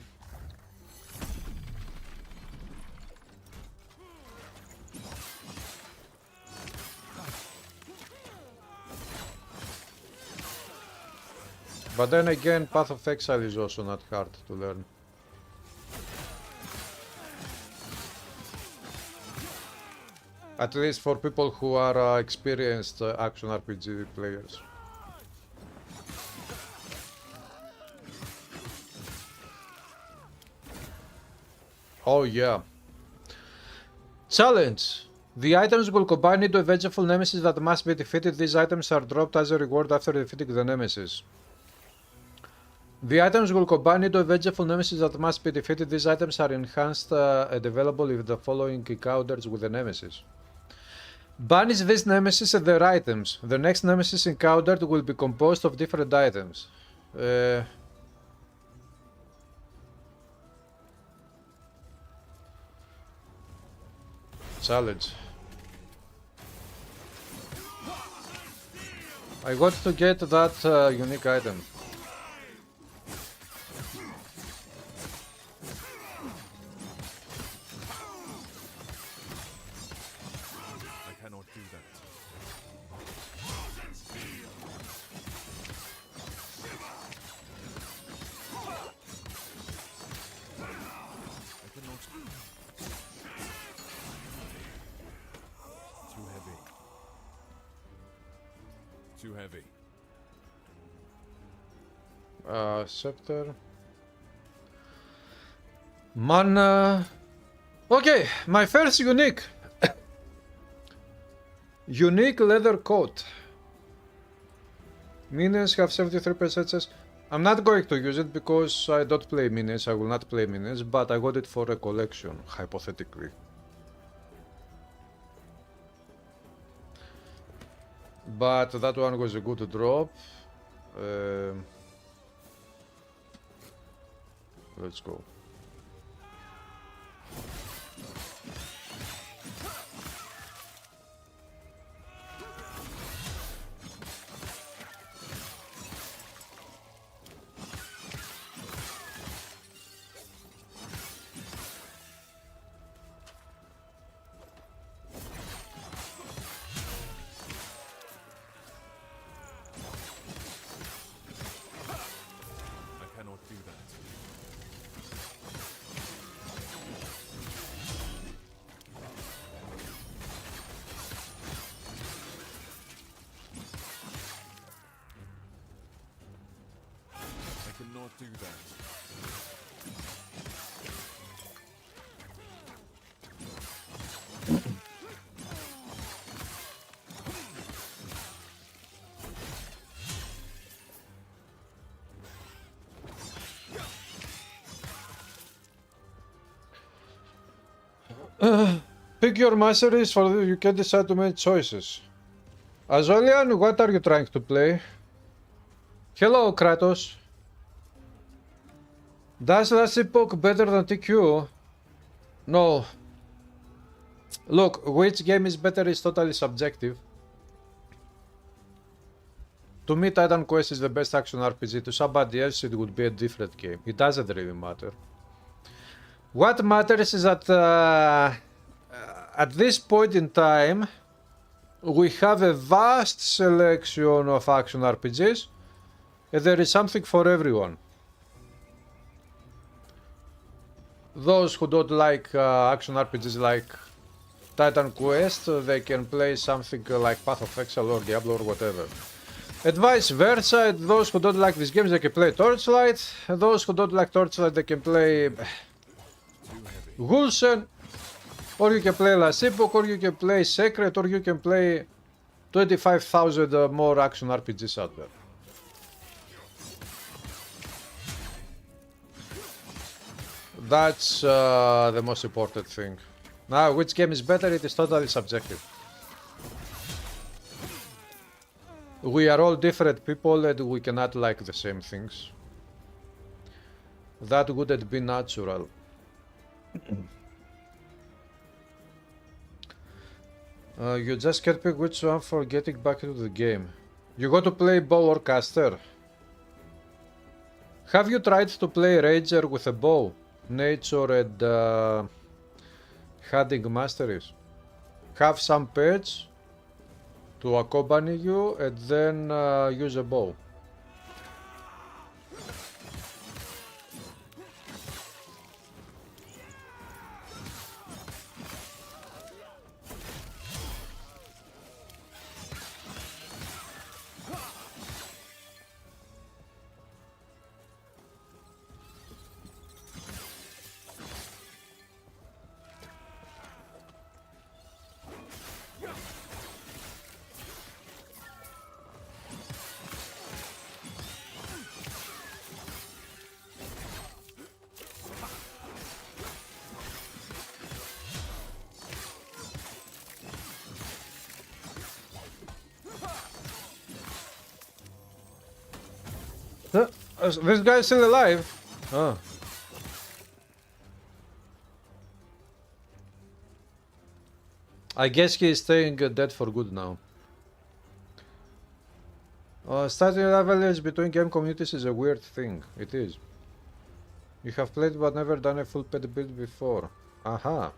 But then again, Path of Exile is also not hard to learn. At least for people who are experienced action RPG players. Oh yeah. Challenge. The items will combine into a vengeful nemesis that must be defeated. These items are dropped as a reward after defeating the nemesis. The items will combine into a vengeful nemesis that must be defeated. These items are enhanced and available if the following encounters with the nemesis. Banish this nemesis and their items. The next nemesis encountered will be composed of different items. Challenge. I got to get that unique item. Too heavy. Scepter. Mana. Okay, my first unique. Unique leather coat. Minions have 73% chance. I'm not going to use it because I don't play minions. I will not play minions, but I got it for a collection, hypothetically. But that one was a good drop. Let's go. Pick your master race for you can decide to make choices. Azolian, what are you trying to play? Hello, Kratos. Does last epoch better than TQ? No. Look, which game is better is totally subjective. To me, Titan Quest is the best action RPG. To somebody else, it would be a different game. It doesn't really matter. What matters is that at this point in time, we have a vast selection of action RPGs, and there is something for everyone. Those who don't like action RPGs like Titan Quest, they can play something like Path of Exile or Diablo or whatever. And vice versa, those who don't like these games, they can play Torchlight, and those who don't like Torchlight, they can play Gulsen, or you can play Last Epoch, or you can play Secret, or you can play 25,000 more action RPGs out there. That's the most important thing. Now, which game is better? It is totally subjective. We are all different people and we cannot like the same things. That wouldn't be natural. You just can't pick which one for getting back into the game. You got to play bow or caster. Have you tried to play Ranger with a bow, nature and hunting masteries? Have some pets to accompany you and then use a bow. This guy's still alive? Oh. I guess he is staying dead for good now. Starting rivalries between game communities is a weird thing. It is. You have played but never done a full pet build before. Aha.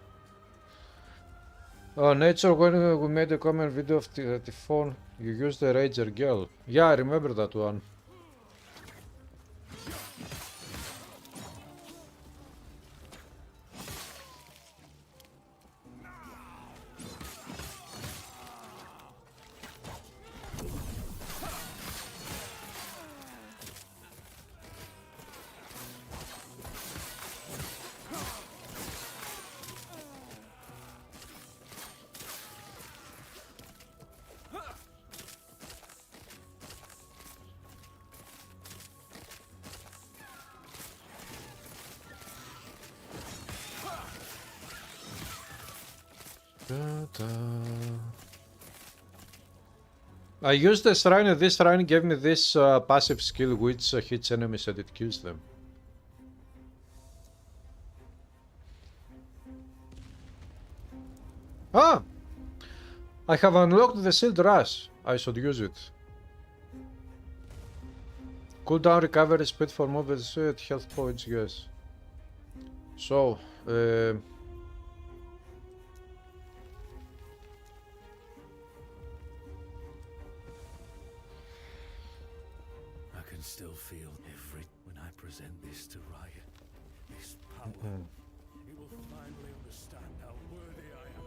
Nature, when we made a comment video of the phone, you used the Ranger girl. Yeah, I remember that one. I used the shrine and this shrine gave me this passive skill which hits enemies and it kills them. Ah! I have unlocked the Shield Rush. I should use it. Cooldown recovery speed for movers at health points, yes. So, Still feel every when I present this to Riot, this power, he will finally understand how worthy I am.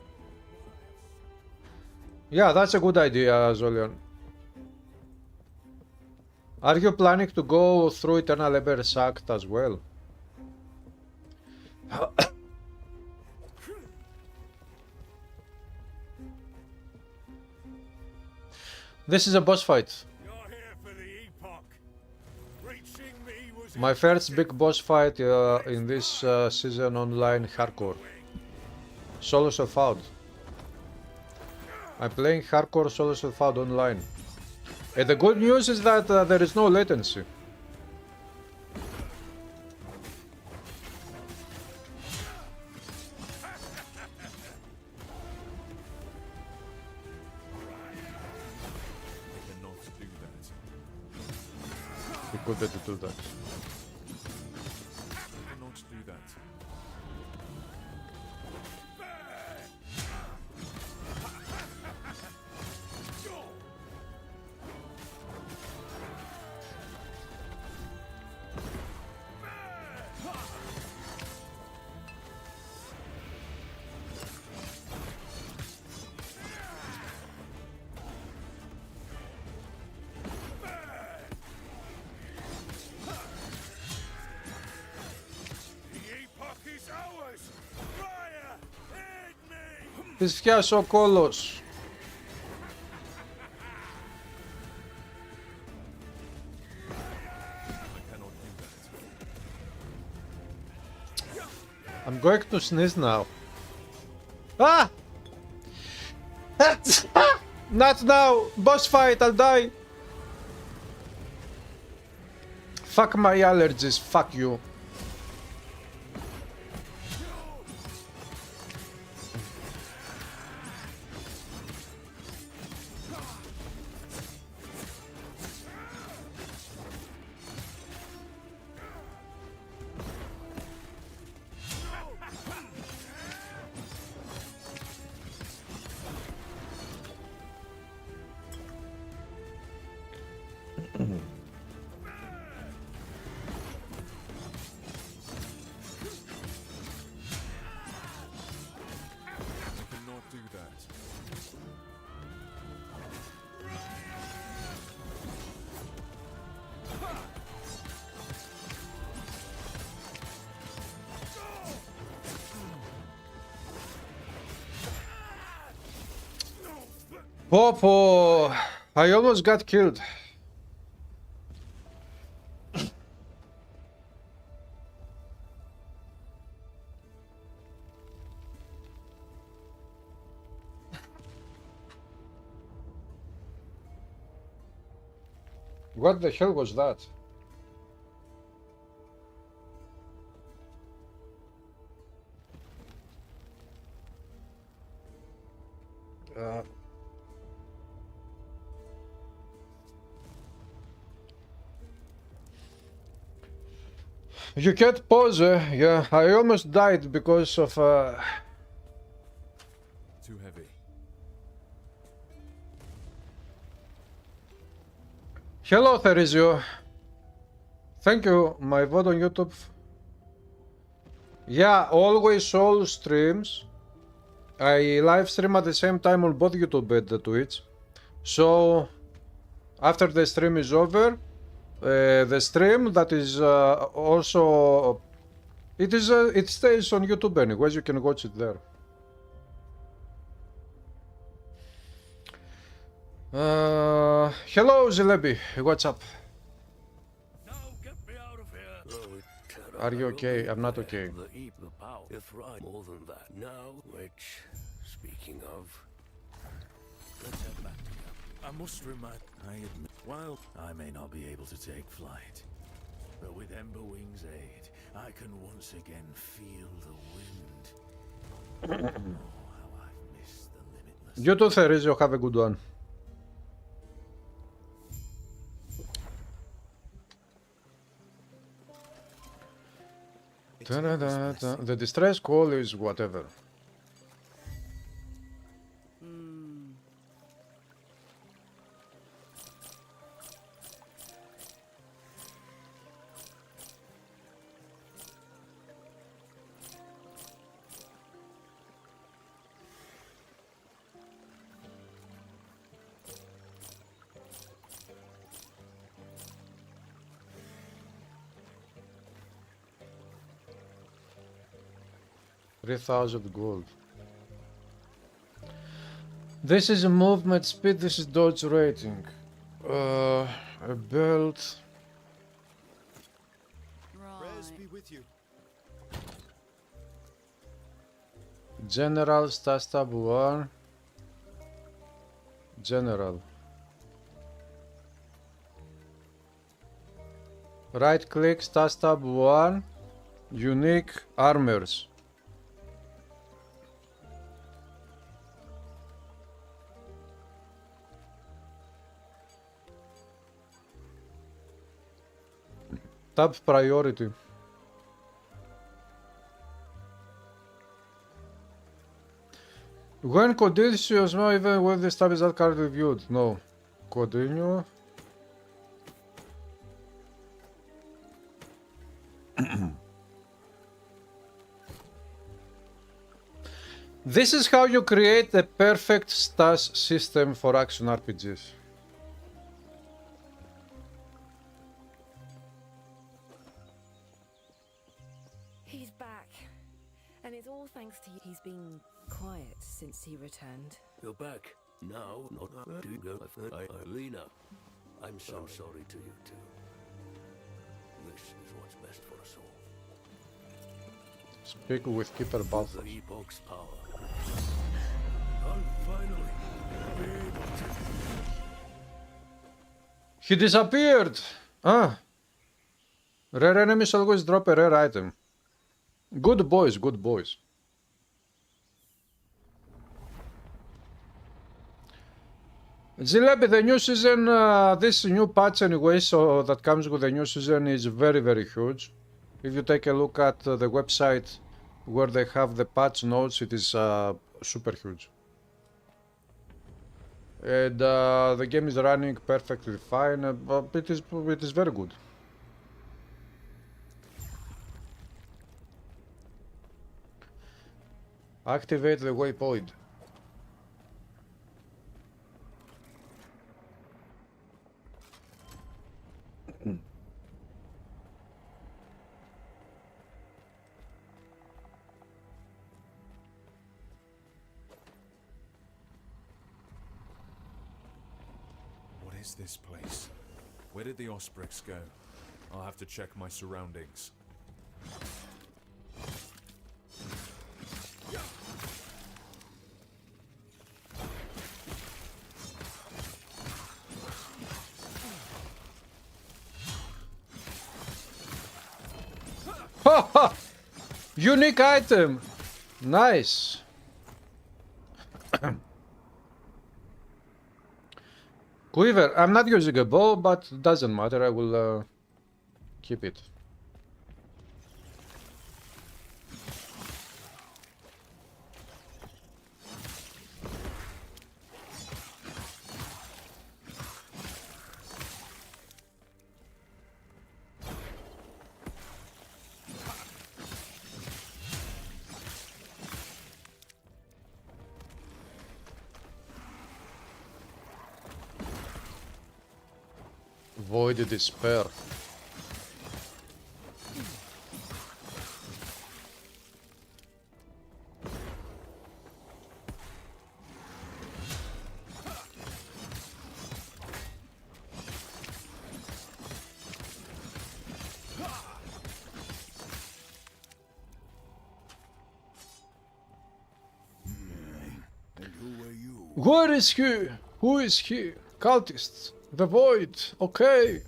Yeah, that's a good idea, Zolian. Are you planning to go through Eternal Ember's Act as well? This is a boss fight. My first big boss fight in this season online hardcore. Solo self-out. I'm playing hardcore solo self-out online. And the good news is that there is no latency. I cannot do that. We couldn't do that. I cannot do that. The epoch is ours! Fire! Aid me! Της φιάς ο κόλος. I cannot do that. I'm going to sneeze now. Ah! Not now! Boss fight, I'll die! Fuck my allergies, fuck you. I cannot do that. Popo! I almost got killed. What the hell was that? You can't pause, yeah, I almost died because of Too heavy. Hello, Therizio. Thank you, my vote on YouTube. Yeah, always all streams. I live stream at the same time on both YouTube and the Twitch. So, after the stream is over, the stream that is also... it stays on YouTube anyways, you can watch it there. Hello, Zilebi, what's up? Now get me out of here! Are you okay? I'm not okay. The power. If right, more than that. Now, which, speaking of, let's head back together. I must remind. I admit, while I may not be able to take flight, but with Ember Wing's aid, I can once again feel the wind. Oh, how I've missed the limitless. You too, Therizio, have a good one. The distress call is whatever. $3,000 gold. This is a movement speed, this is dodge rating. A belt. Prayers be with you. General, stats tab 1. General. Right click, stats tab 1. Unique armors. Tab priority. When conditions no even when the tab is not currently viewed. No. Continue. This is how you create a perfect stats system for action RPGs. He's back. And it's all thanks to you. He's been quiet since he returned. You're back. Now, not to go. Lena, I'm so sorry to you too. This is what's best for us all. Speak with Keeper Balthus. The EPOCH's power. I'll finally be able to... He disappeared! Ah. Rare enemies always drop a rare item. Good boys, good boys. Zilebi, the new season, this new patch anyway, so that comes with the new season is very, very huge. If you take a look at the website where they have the patch notes, it is super huge. And the game is running perfectly fine, it is very good. Activate the waypoint. What is this place? Where did the Osprix go? I'll have to check my surroundings. Unique item! Nice! Quiver, I'm not using a bow, but doesn't matter, I will keep it. Void despair. And who are you? Where is he? Who is he? Cultists. The void. Okay.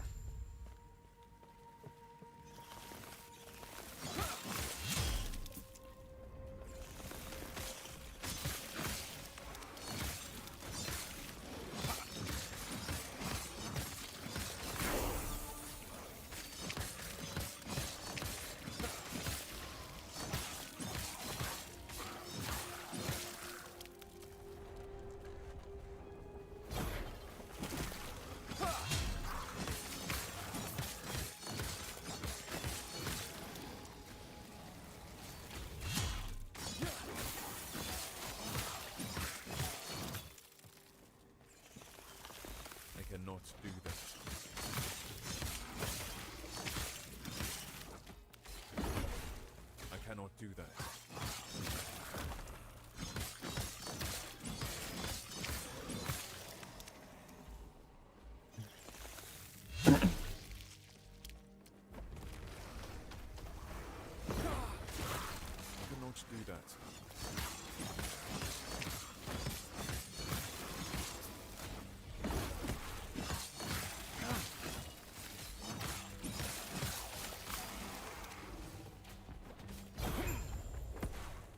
I cannot do that. I cannot do that. I cannot do that.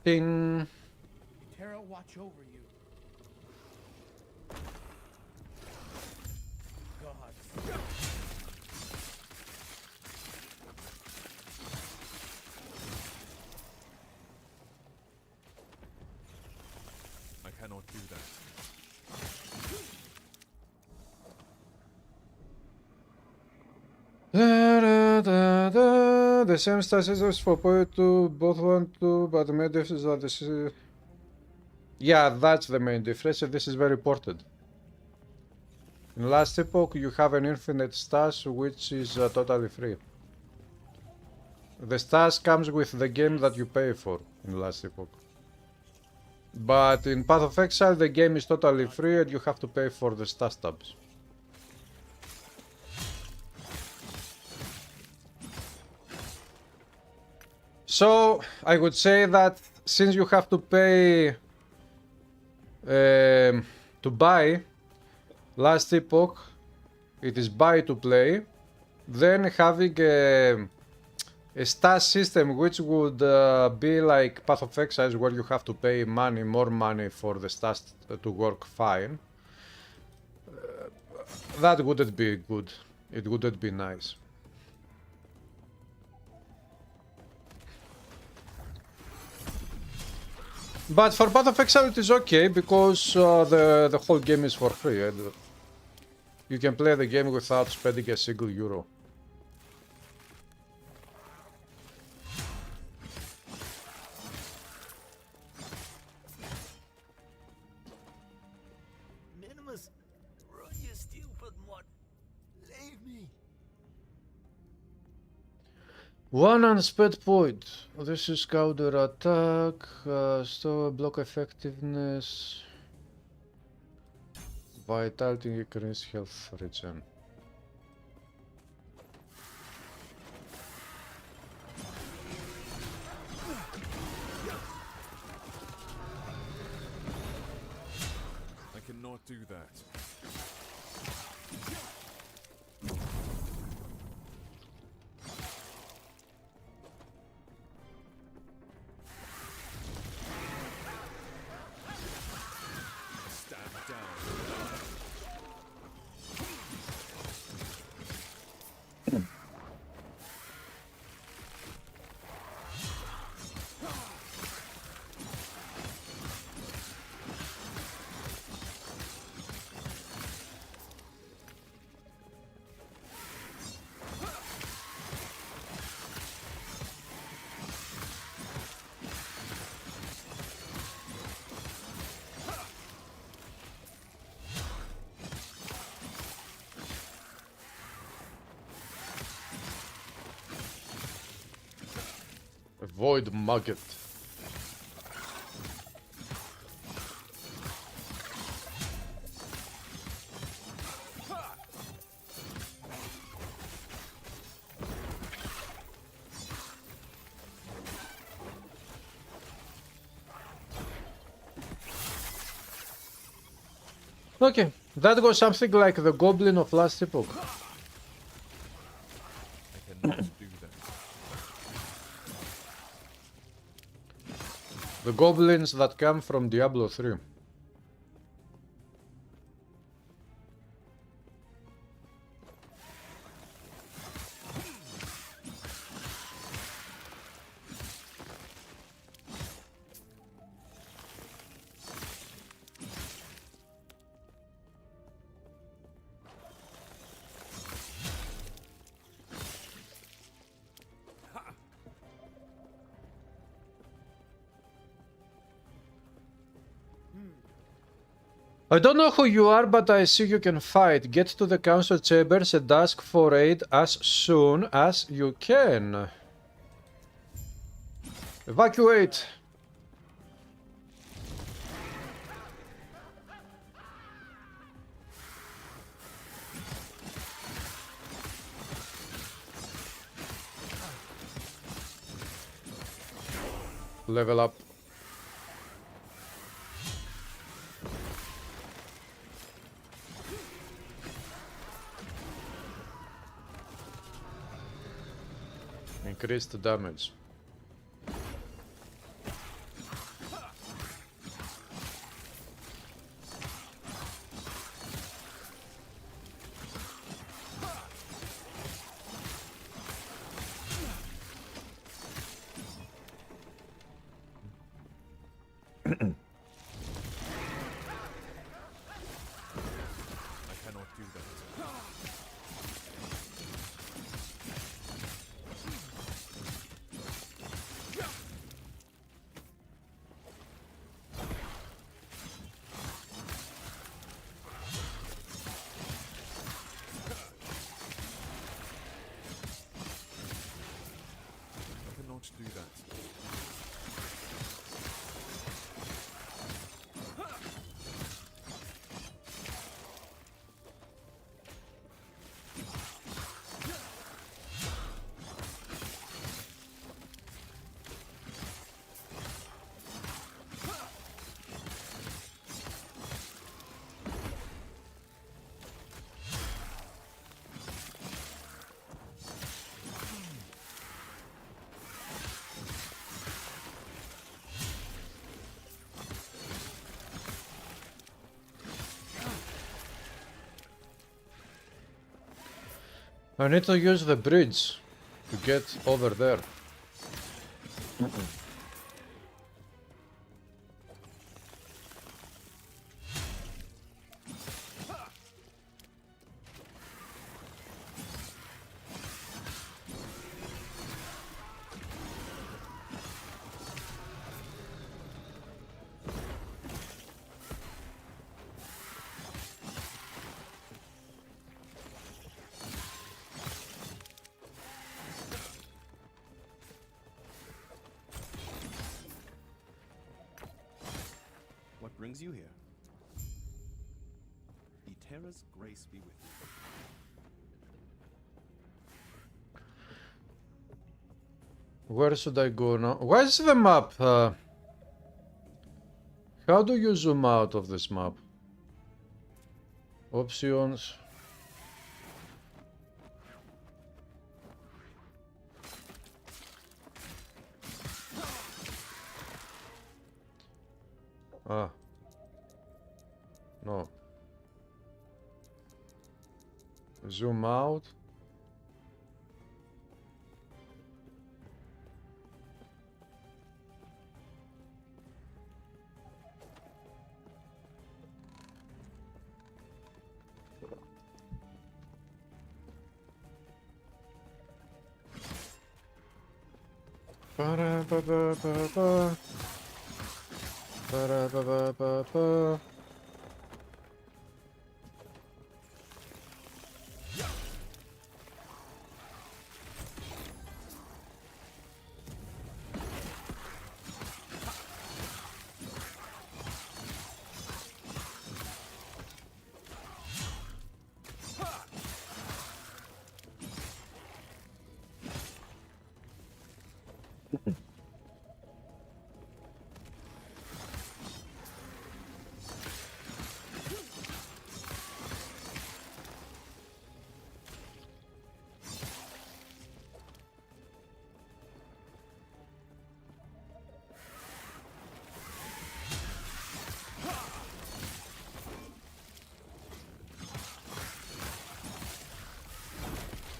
Ting. Terra, watch over you. God. I cannot do that. The same stats as for Poet 2, both want to, but the main difference is that this is... Yeah, that's the main difference, and this is very ported. In Last Epoch, you have an infinite stash, which is totally free. The stash comes with the game that you pay for in Last Epoch. But in Path of Exile, the game is totally free, and you have to pay for the stash tabs. So, I would say that since you have to pay to buy Last Epoch, it is buy to play, then having a stash system which would be like Path of Exile, where you have to pay money, more money for the stash to work fine, that wouldn't be good. It wouldn't be nice. But for Path of Exile it is okay, because the whole game is for free. And you can play the game without spending a single euro. Minimus, run you stupid mutt. Leave me. One unspent point. This is counter attack, store block effectiveness, vitality increase, health regen. I cannot do that. Stand down. Avoid Mugget. Okay, that was something like the Goblin of Last Epoch. I cannot do that. The goblins that come from Diablo 3. I don't know who you are, but I see you can fight. Get to the council chambers and ask for aid as soon as you can. Evacuate! Level up. Increase the damage. I need to use the bridge to get over there. What brings you here? Eterra's grace be with you. Where should I go now? Where's the map? How do you zoom out of this map? Options. Ah. No. Zoom out. Ba-da-ba-ba-ba-ba. Ba-da-ba-ba-ba-ba.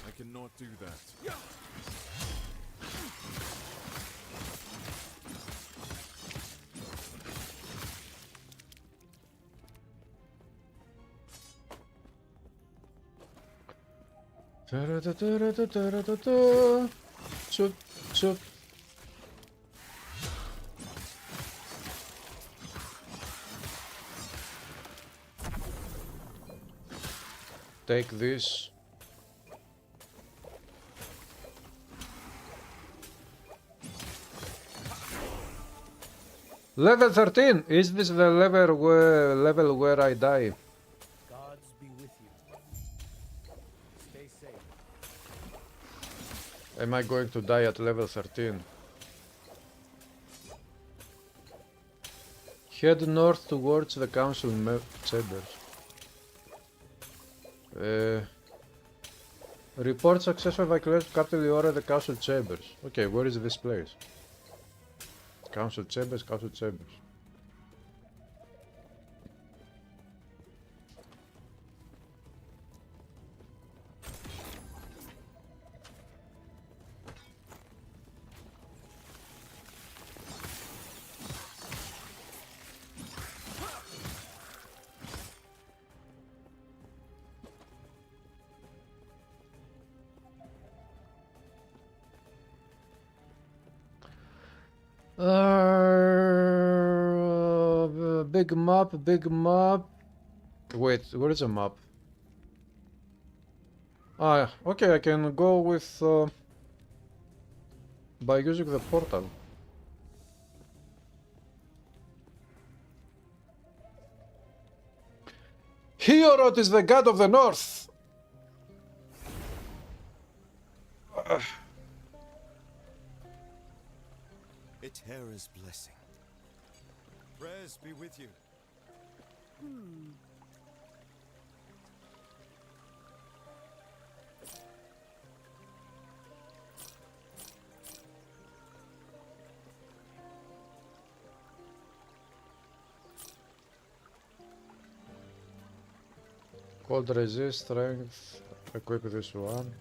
I cannot do that. Da-da-da-da-da-da-da-da. Chup, chup. Take this. Level 13! Is this the level where I die? Gods be with you. Stay safe. Am I going to die at level 13? Head north towards the council chambers. Report successful evacuation to Capital Leora at the council chambers. Okay, where is this place? Council chambers, council chambers. Big map, big map. Wait, where is the map? Ah, okay, I can go with by using the portal. Heorot is the god of the north. Eterra's blessing. Prayers be with you. Cold resist, strength. Equip this one.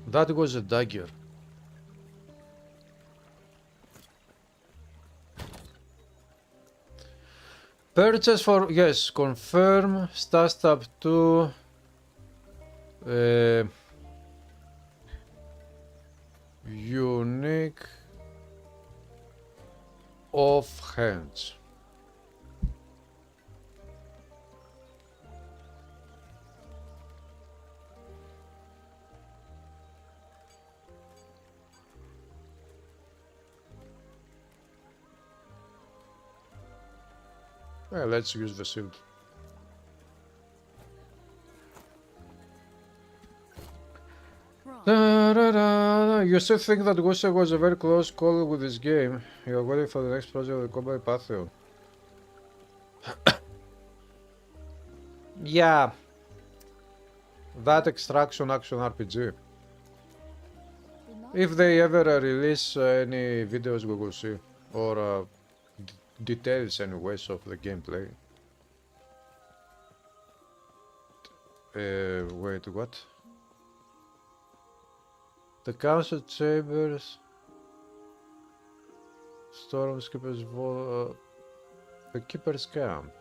That was a dagger. Purchase for, yes, confirm, stats tab 2, unique off hands. Well, let's use the shield. You still think that Gusta was a very close call with this game. You're waiting for the next project of the Combat Pantheon. Yeah. That extraction action RPG. If they ever release any videos, we will see. Or details anyways of the gameplay. Wait, what? The council chambers, Stormkeeper's the Keeper's camp.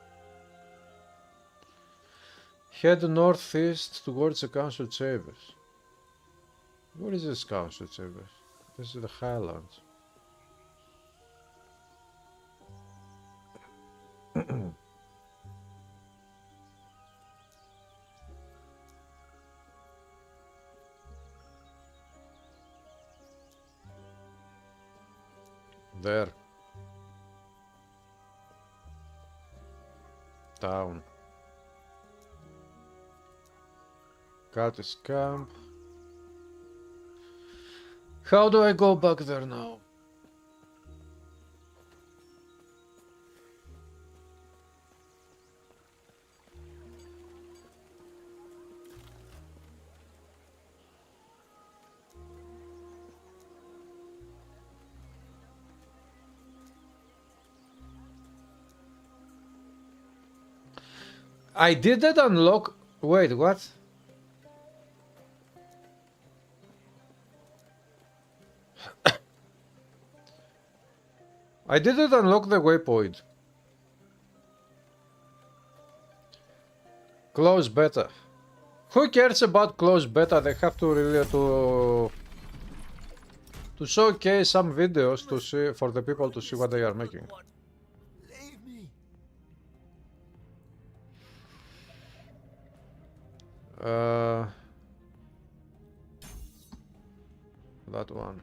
Head northeast towards the council chambers. What is this council chambers? This is the Highlands. There. Town. Cultist camp. How do I go back there now? I didn't unlock. Wait, what? I didn't unlock the waypoint. Close beta. Who cares about close beta? They have to really to showcase some videos to see for the people to see what they are making. Leave me. That one.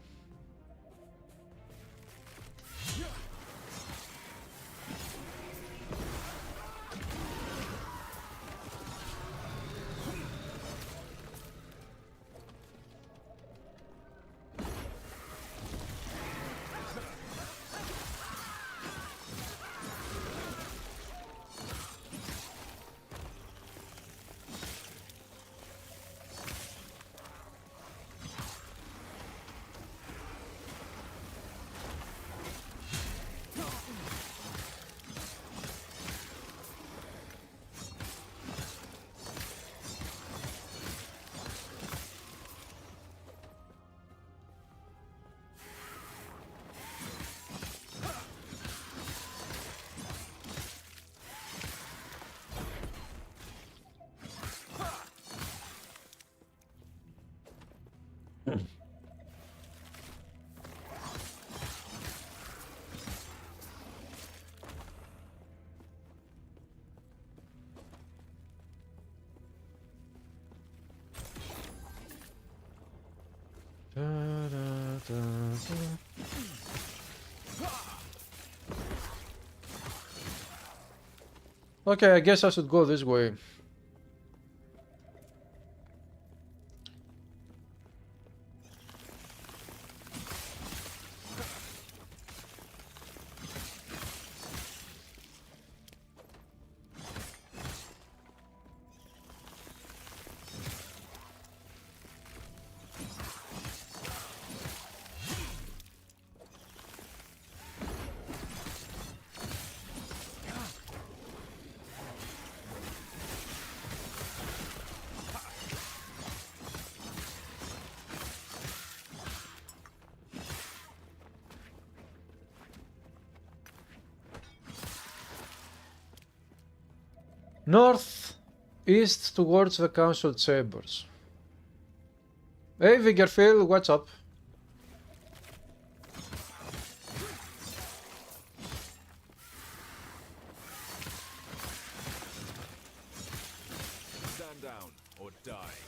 Okay, I guess I should go this way. North east towards the council chambers. Hey Viggerfield, what's up? Stand down or die.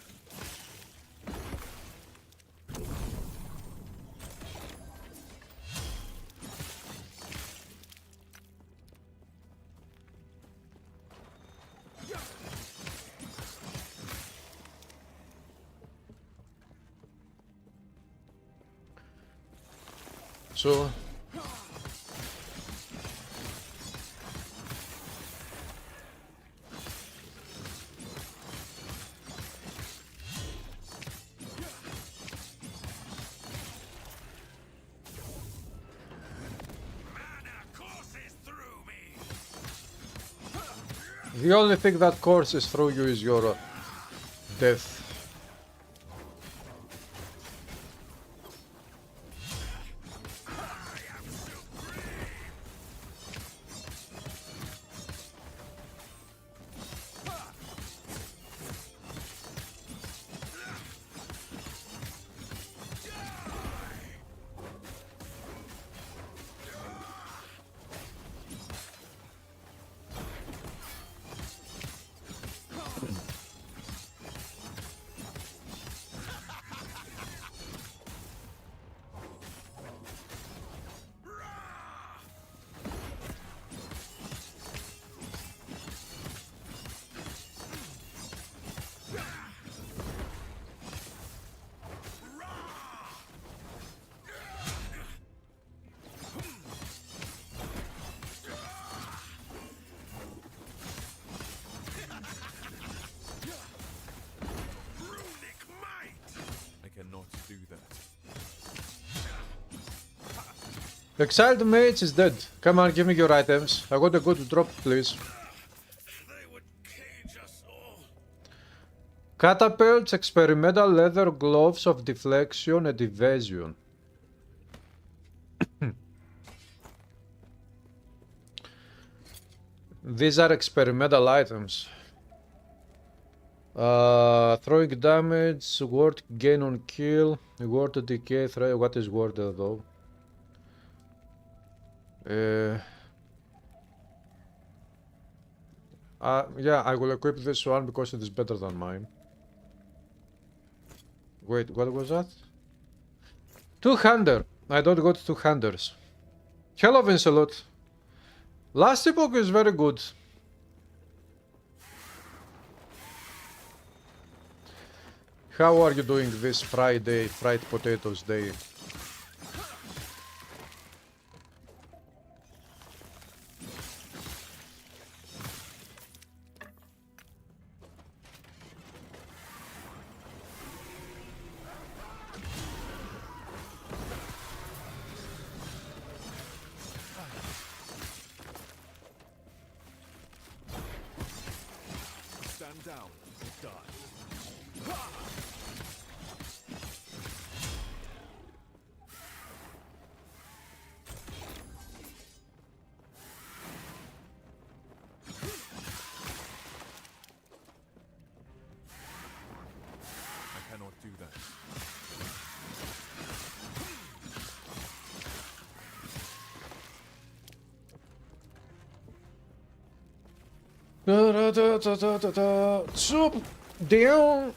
So the only thing that courses through you is your death. Do that. Exiled mage is dead. Come on, give me your items. I got a good drop, please. They would cage us all. Catapults, experimental leather gloves of deflection and evasion. These are experimental items. Throwing damage, ward gain on kill, ward decay, what is ward though? Yeah, I will equip this one because it is better than mine. Wait, what was that? Two-hander. I don't got two-handers. Hello, Vincelot. Last epoch is very good. How are you doing this Friday, fried potatoes day? Stand down or die. I cannot do that. Chop down.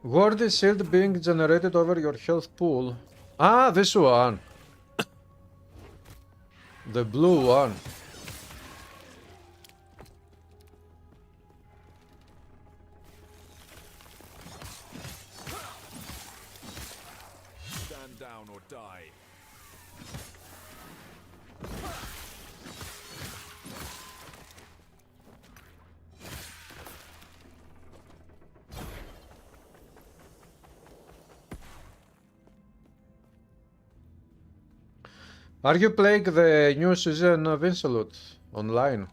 Ward is shield being generated over your health pool. Ah, this one. The blue one. Stand down or die. Are you playing the new season of Insolute online?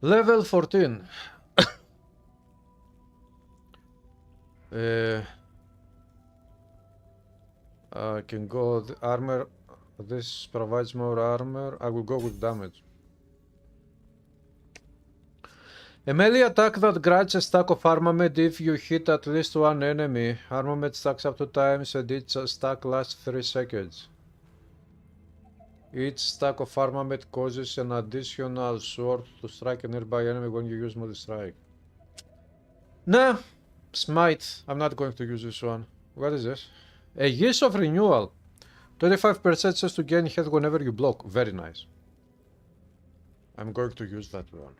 Level 14. I can go the armor. This provides more armor. I will go with damage. A melee attack that grants a stack of armament if you hit at least one enemy. Armament stacks up to times and each stack lasts 3 seconds. Each stack of armament causes an additional sword to strike a nearby enemy when you use multi-strike. Nah, smite. I'm not going to use this one. What is this? A Years of Renewal. 25% chance to gain health whenever you block. Very nice. I'm going to use that one.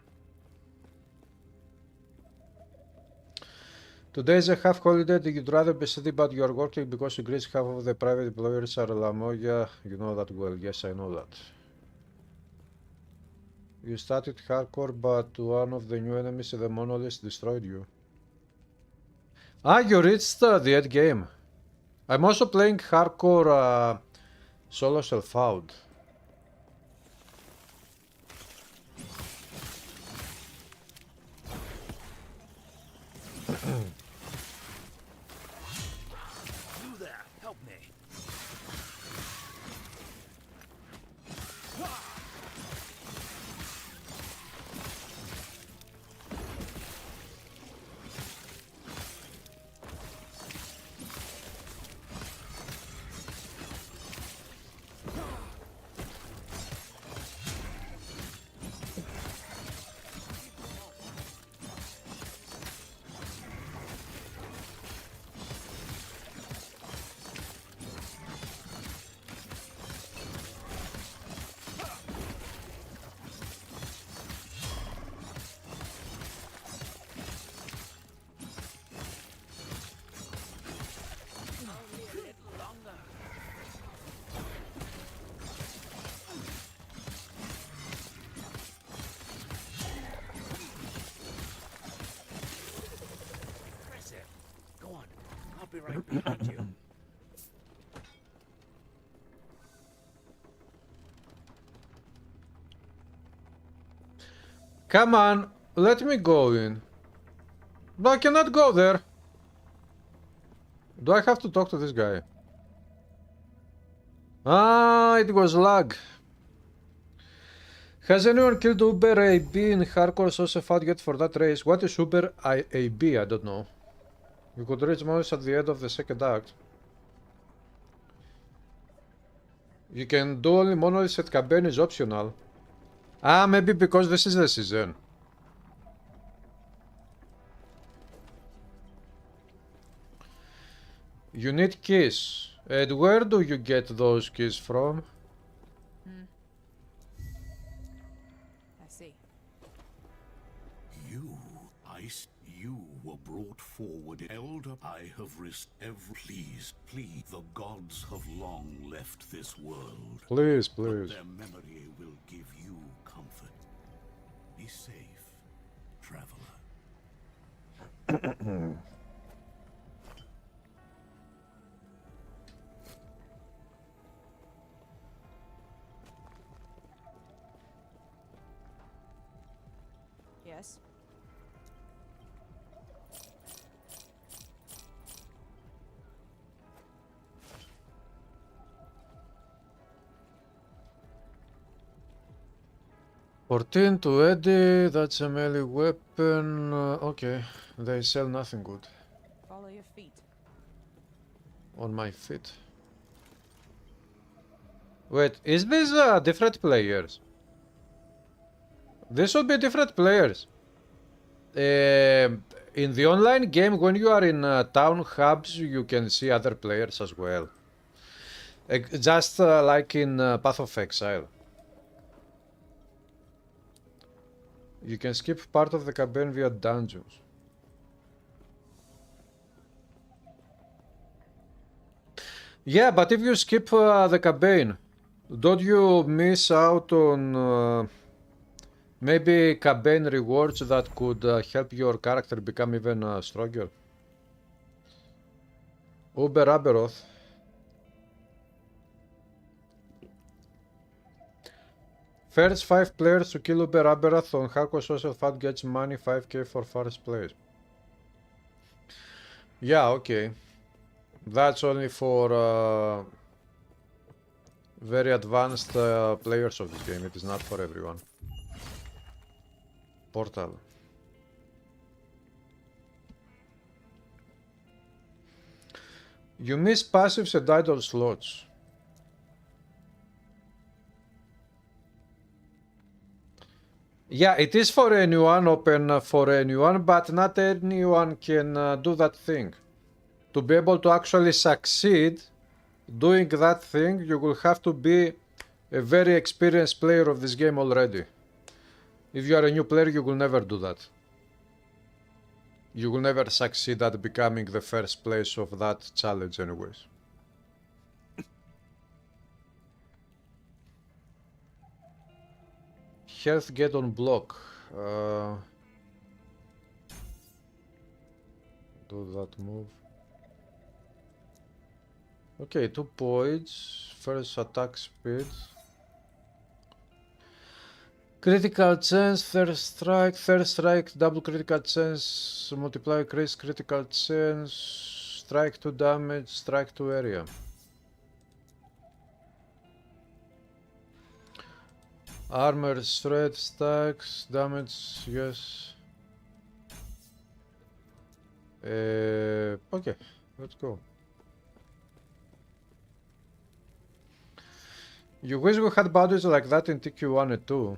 Today is a half holiday. You'd rather be sitting, but you are working because in Greece half of the private employers are Lamoya. You know that well. Yes, I know that. You started hardcore, but one of the new enemies in the monolith destroyed you. Ah, you reached the end game. I'm also playing hardcore solo self-out. Be right behind you. Come on, let me go in. No, I cannot go there. Do I have to talk to this guy? Ah, it was lag. Has anyone killed Uber AB in hardcore social fought yet for that race? What is Uber AB? I don't know. You could reach monsters at the end of the second act. You can do only monoliths at campaign is optional. Ah, maybe because this is the season. You need keys. And where do you get those keys from? I see. You were brought forward, elder. I have risked every. Please, the gods have long left this world. Please, But please. their memory will give you comfort. Be safe, traveler. Yes. $14 to Eddie, that's a melee weapon. Okay, they sell nothing good Follow your feet. on my feet. Wait, is this different players? This would be different players. In the online game, when you are in town hubs, you can see other players as well. Just like in Path of Exile. You can skip part of the campaign via dungeons. Yeah, but if you skip the campaign, don't you miss out on maybe campaign rewards that could help your character become even stronger? Uber Aberoth. First 5 players to kill Uber Aberoth on Hardcore Social Fund gets money 5k for first place. Yeah, okay. That's only for very advanced players of this game. It is not for everyone. Portal. You miss passives and idle slots. Yeah, it is for anyone, open for anyone, but not anyone can do that thing. To be able to actually succeed doing that thing, you will have to be a very experienced player of this game already. If you are a new player, you will never do that. You will never succeed at becoming the first place of that challenge anyways. Health get on block. Do that move. Okay, 2 points. First attack speed. Critical chance, third strike, double critical chance, multiply increase critical chance, strike 2 damage, strike 2 area. Armor, threat, stacks, damage, yes. Okay, let's go. You wish we had bounties like that in TQ1 and 2.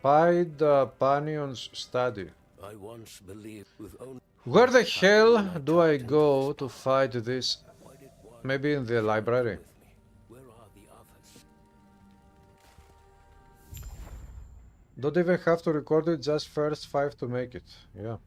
Pied Panion's study. I once believed with only Where the hell do I go to fight this? why did one Maybe in the library. with me? Where are the others? Don't even have to record it, just first 5 to make it. Yeah.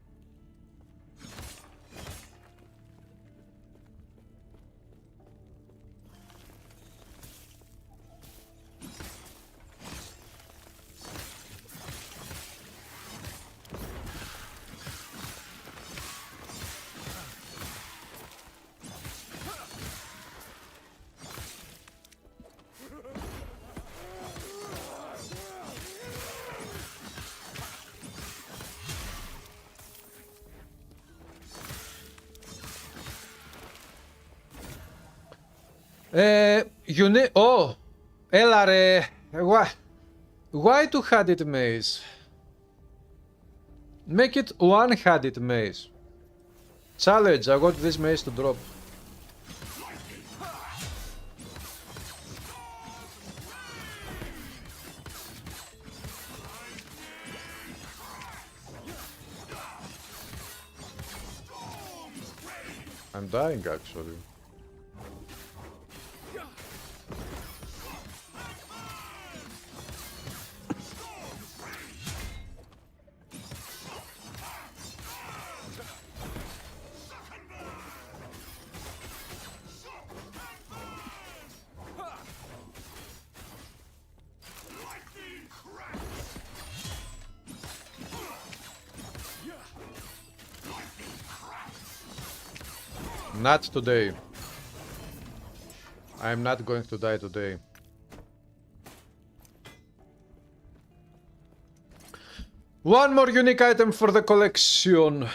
You need. Oh! Έλα ρε! Why two-handed mace? Make it one-handed mace. Challenge, I want this mace to drop. I'm dying actually. Not today. I'm not going to die today. One more unique item for the collection.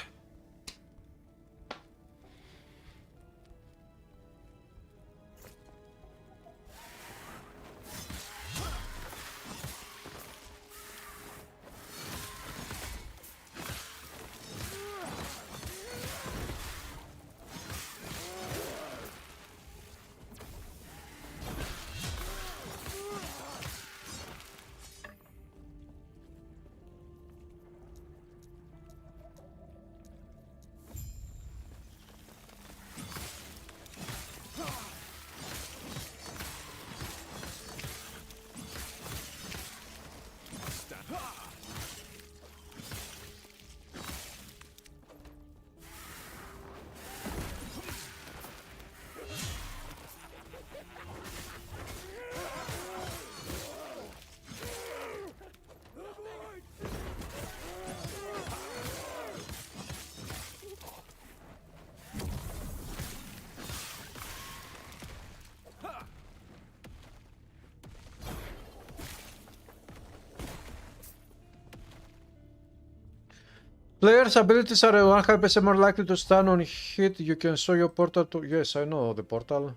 Players' abilities are 100% more likely to stun on hit. You can show your portal to... Yes, I know the portal.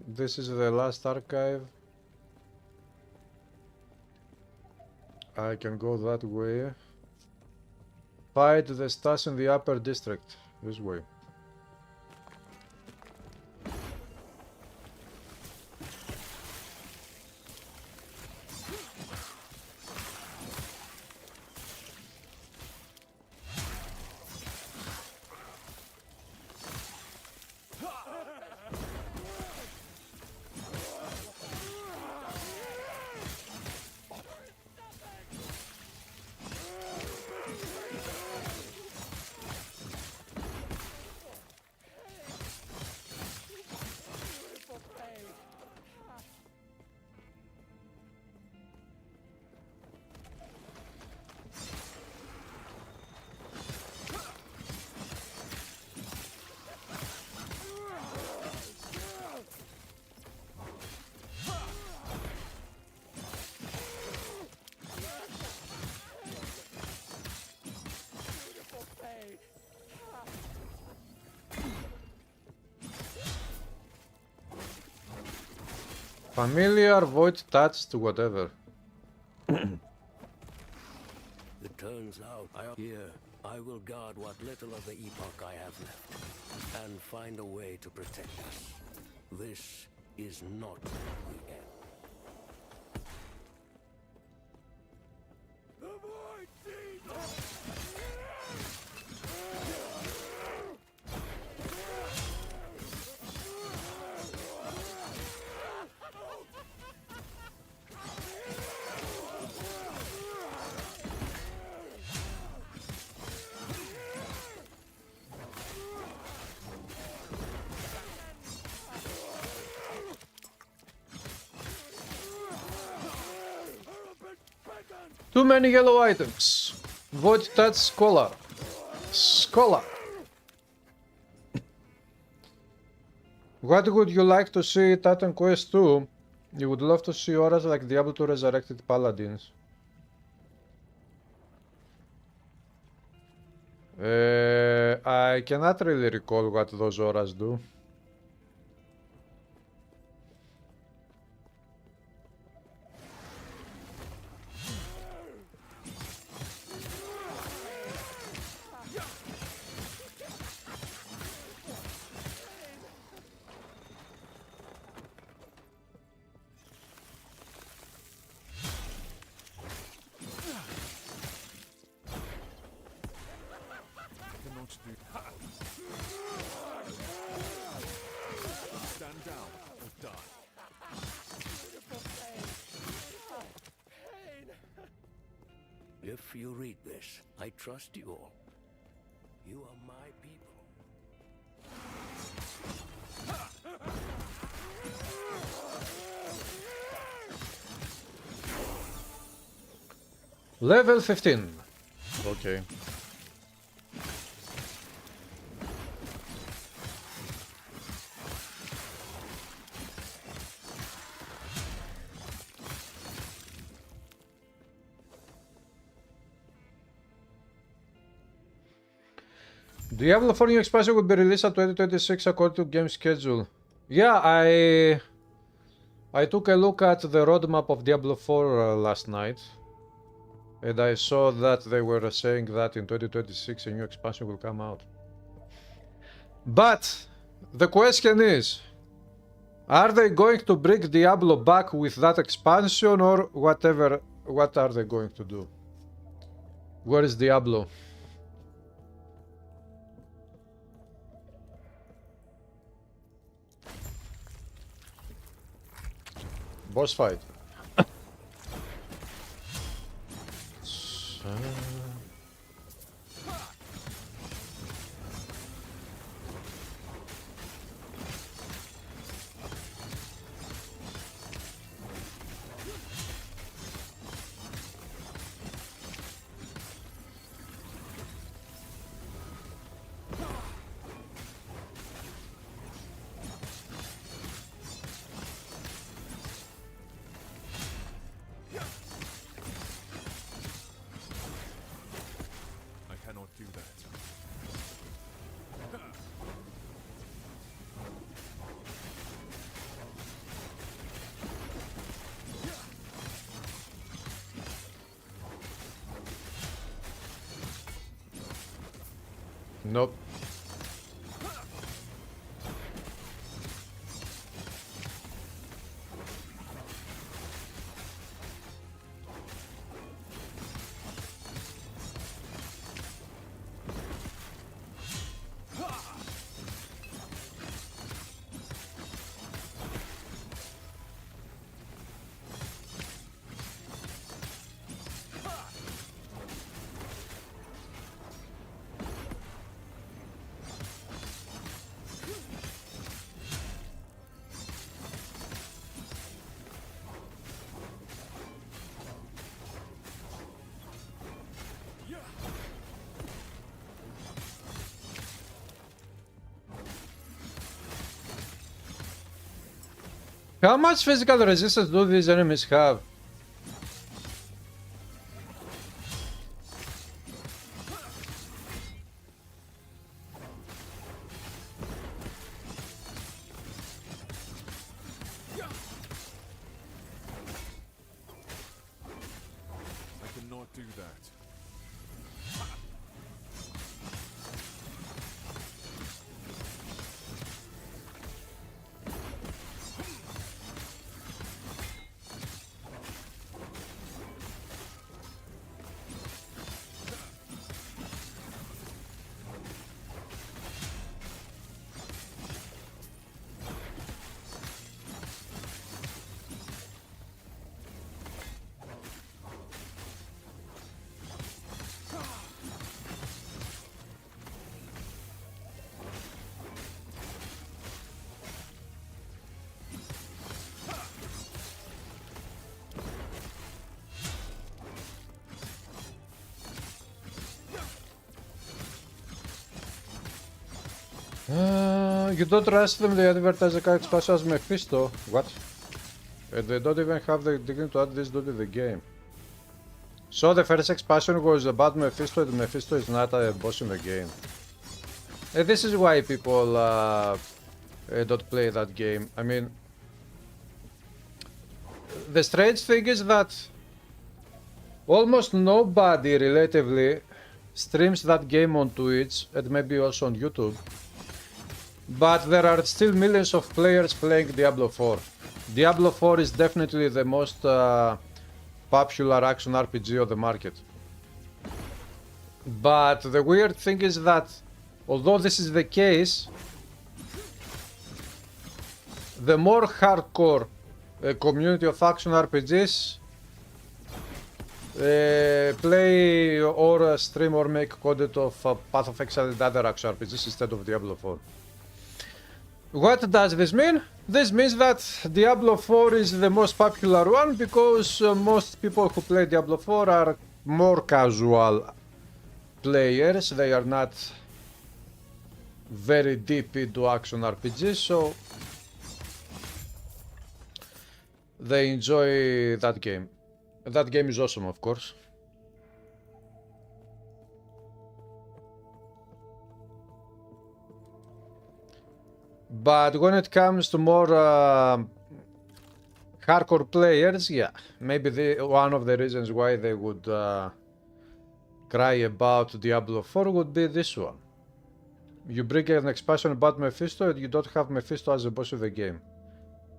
This is the last archive. I can go that way. Fight the stars in the upper district. This way. Familiar, void touched, whatever. It turns out I will guard what little of the epoch I have left, and find a way to protect us. This is not the end. Too many yellow items. Void touch scholar. Scholar. What would you like to see Titan Quest 2? You would love to see auras like Diablo 2 Resurrected Paladins. I cannot really recall what those auras do. Stand down or die. If you read this, I trust you all. You are my people. Level 15. Okay. Diablo 4 new expansion will be released at 2026 according to game schedule. Yeah, I took a look at the roadmap of Diablo 4 last night, and I saw that they were saying that in 2026 a new expansion will come out. But the question is, are they going to bring Diablo back with that expansion or whatever? What are they going to do? Where is Diablo? Boss fight. Nope. How much physical resistance do these enemies have? I cannot do that. You don't trust them, they advertise the character special as Mephisto. What? They don't even have the dignity to add this dude to the game. So the first expansion was about Mephisto, and Mephisto is not a boss in the game. This is why people don't play that game. I mean, the strange thing is that almost nobody relatively streams that game on Twitch and maybe also on YouTube. But there are still millions of players playing Diablo 4. Diablo 4 is definitely the most popular action RPG on the market. But the weird thing is that, although this is the case, the more hardcore community of action RPGs play or stream or make content of Path of Exile and other action RPGs instead of Diablo 4. What does this mean? This means that Diablo 4 is the most popular one because most people who play Diablo 4 are more casual players. They are not very deep into action RPGs, so they enjoy that game. That game is awesome, of course. But when it comes to more hardcore players, yeah, maybe one of the reasons why they would cry about Diablo 4 would be this one. You bring an expansion about Mephisto and you don't have Mephisto as a boss in the game.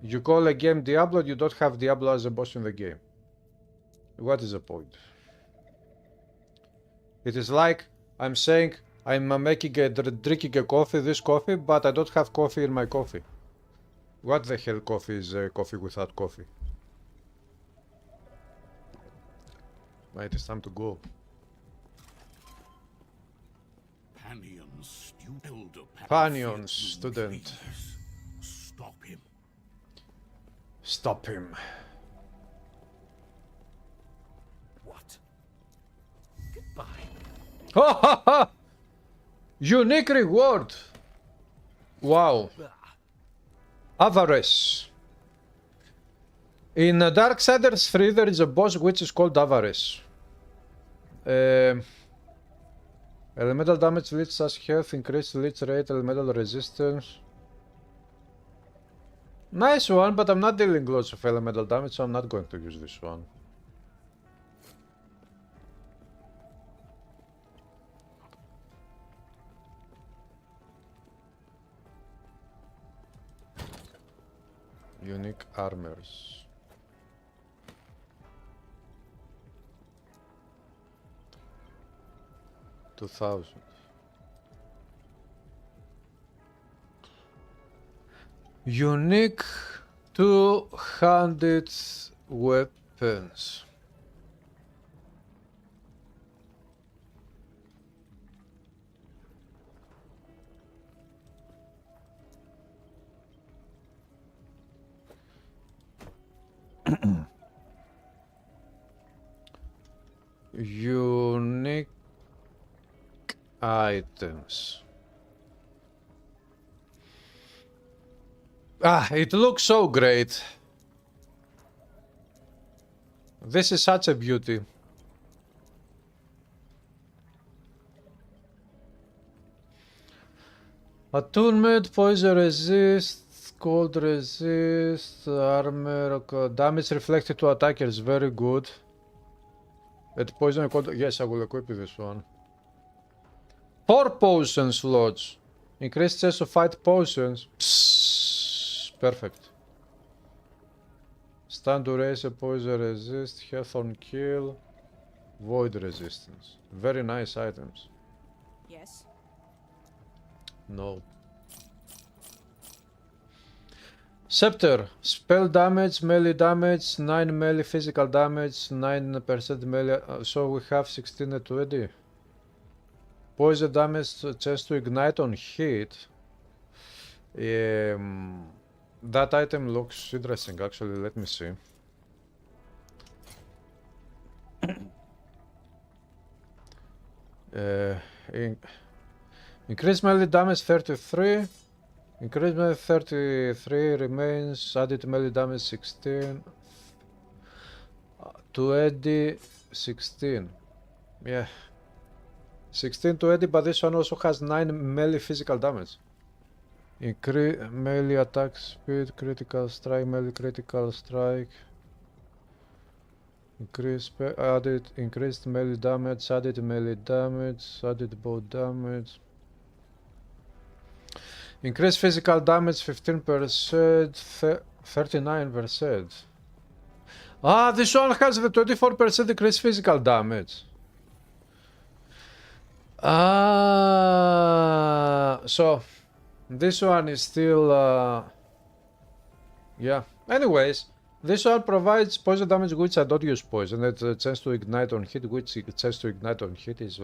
You call a game Diablo and you don't have Diablo as a boss in the game. What is the point? It is like I'm saying I'm drinking a coffee, this coffee, but I don't have coffee in my coffee. What the hell coffee is coffee without coffee? Right, it's time to go. Panion student. Stop him. Stop him. What? Goodbye. Ha ha ha! Unique reward! Wow. Avarice. In Darksiders 3 there is a boss which is called Avarice. Elemental damage, leech slash health, increased leech rate, elemental resistance. Nice one, but I'm not dealing lots of elemental damage, so I'm not going to use this one. Unique armors. $2,000. Unique two-handed weapons. Unique items. Ah, it looks so great. This is such a beauty. Attunement, poison resist, cold resist, armor, damage reflected to attackers, very good. At poison and cold, yes, I will equip this one. 4 potion slots. Increased chance to fight potions. Psst, perfect. Stun duration, poison resist, health on kill, void resistance. Very nice items. Yes. No. Scepter. Spell damage, melee damage, 9 melee physical damage, 9% melee. So we have 16 and 20. Poison damage, chance to ignite on hit. That item looks interesting actually, let me see. Increase melee damage 33. Increase melee 33 remains. Added melee damage 16. 20, 16. Yeah. 16 to 20, but this one also has 9 melee physical damage. Increase melee attack speed, critical strike, melee critical strike. Increased melee damage, added melee damage, added bow damage. Increased physical damage 15%, 39%. Ah, this one has the 24% increased physical damage. Ah, so this one is still, yeah. Anyways, this one provides poison damage which I don't use poison. It's a chance to ignite on hit, which chance to ignite on hit is.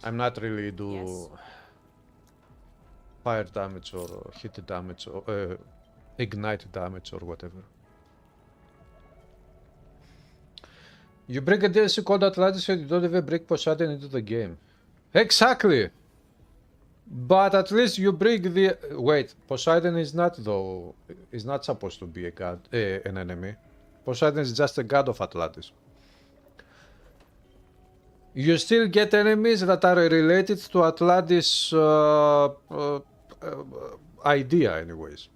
I'm not really do Yes. fire damage or hit damage or ignite damage or whatever. You bring a DLC called Atlantis and you don't even bring Poseidon into the game. Exactly! But at least you bring the... Wait, Poseidon is not though... is not supposed to be a god, an enemy. Poseidon is just a god of Atlantis. You still get enemies that are related to Atlantis idea anyways.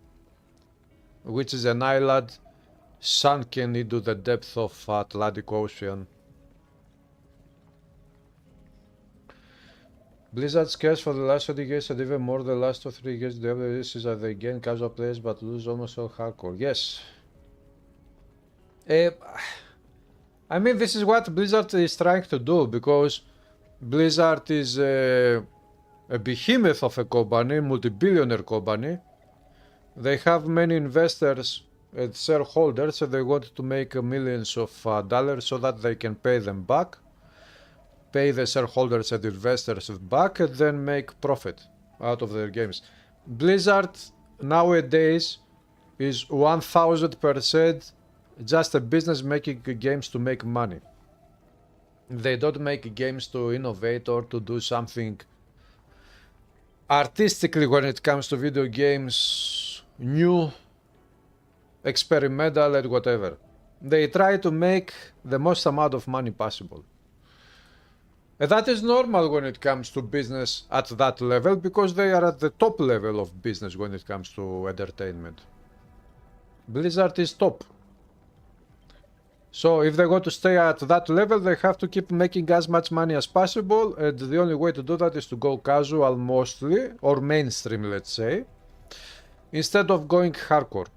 Which is an island sunken into the depth of Atlantic Ocean. Blizzard's curse for the last 20 years and even more the last 3 years the evidence is that they gain casual players but lose almost all hardcore. Yes. I mean, this is what Blizzard is trying to do, because Blizzard is a behemoth of a company, multi-billionaire company. They have many investors and shareholders and they want to make millions of dollars so that they can pay them back, pay the shareholders and investors back, and then make profit out of their games. Blizzard nowadays is 1000% just a business making games to make money. They don't make games to innovate or to do something artistically when it comes to video games, new, experimental and whatever. They try to make the most amount of money possible. And that is normal when it comes to business at that level, because they are at the top level of business when it comes to entertainment. Blizzard is top. So if they want to stay at that level, they have to keep making as much money as possible, and the only way to do that is to go casual mostly, or mainstream, let's say. instead of going hardcore.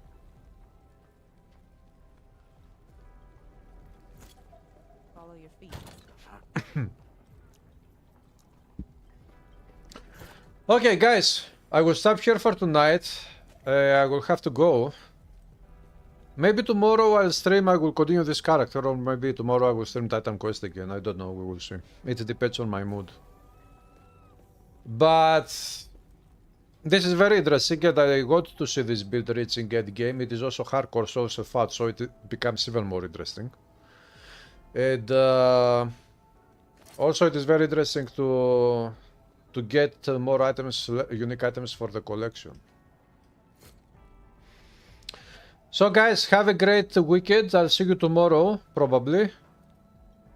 Follow your feet. Okay, guys, I will stop here for tonight. I will have to go. Maybe tomorrow I'll stream, I will continue this character, or maybe tomorrow I will stream Titan Quest again. I don't know, we will see. It depends on my mood. But this is very interesting, and I got to see this build reaching end game. It is also hardcore, so also fat, so it becomes even more interesting. And also it is very interesting to get more items, unique items for the collection. So guys, have a great weekend. I'll see you tomorrow, probably.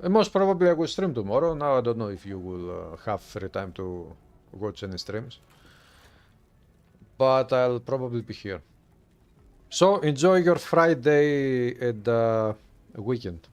Most probably I will stream tomorrow. Now I don't know if you will have free time to watch any streams. But I'll probably be here. So enjoy your Friday and weekend.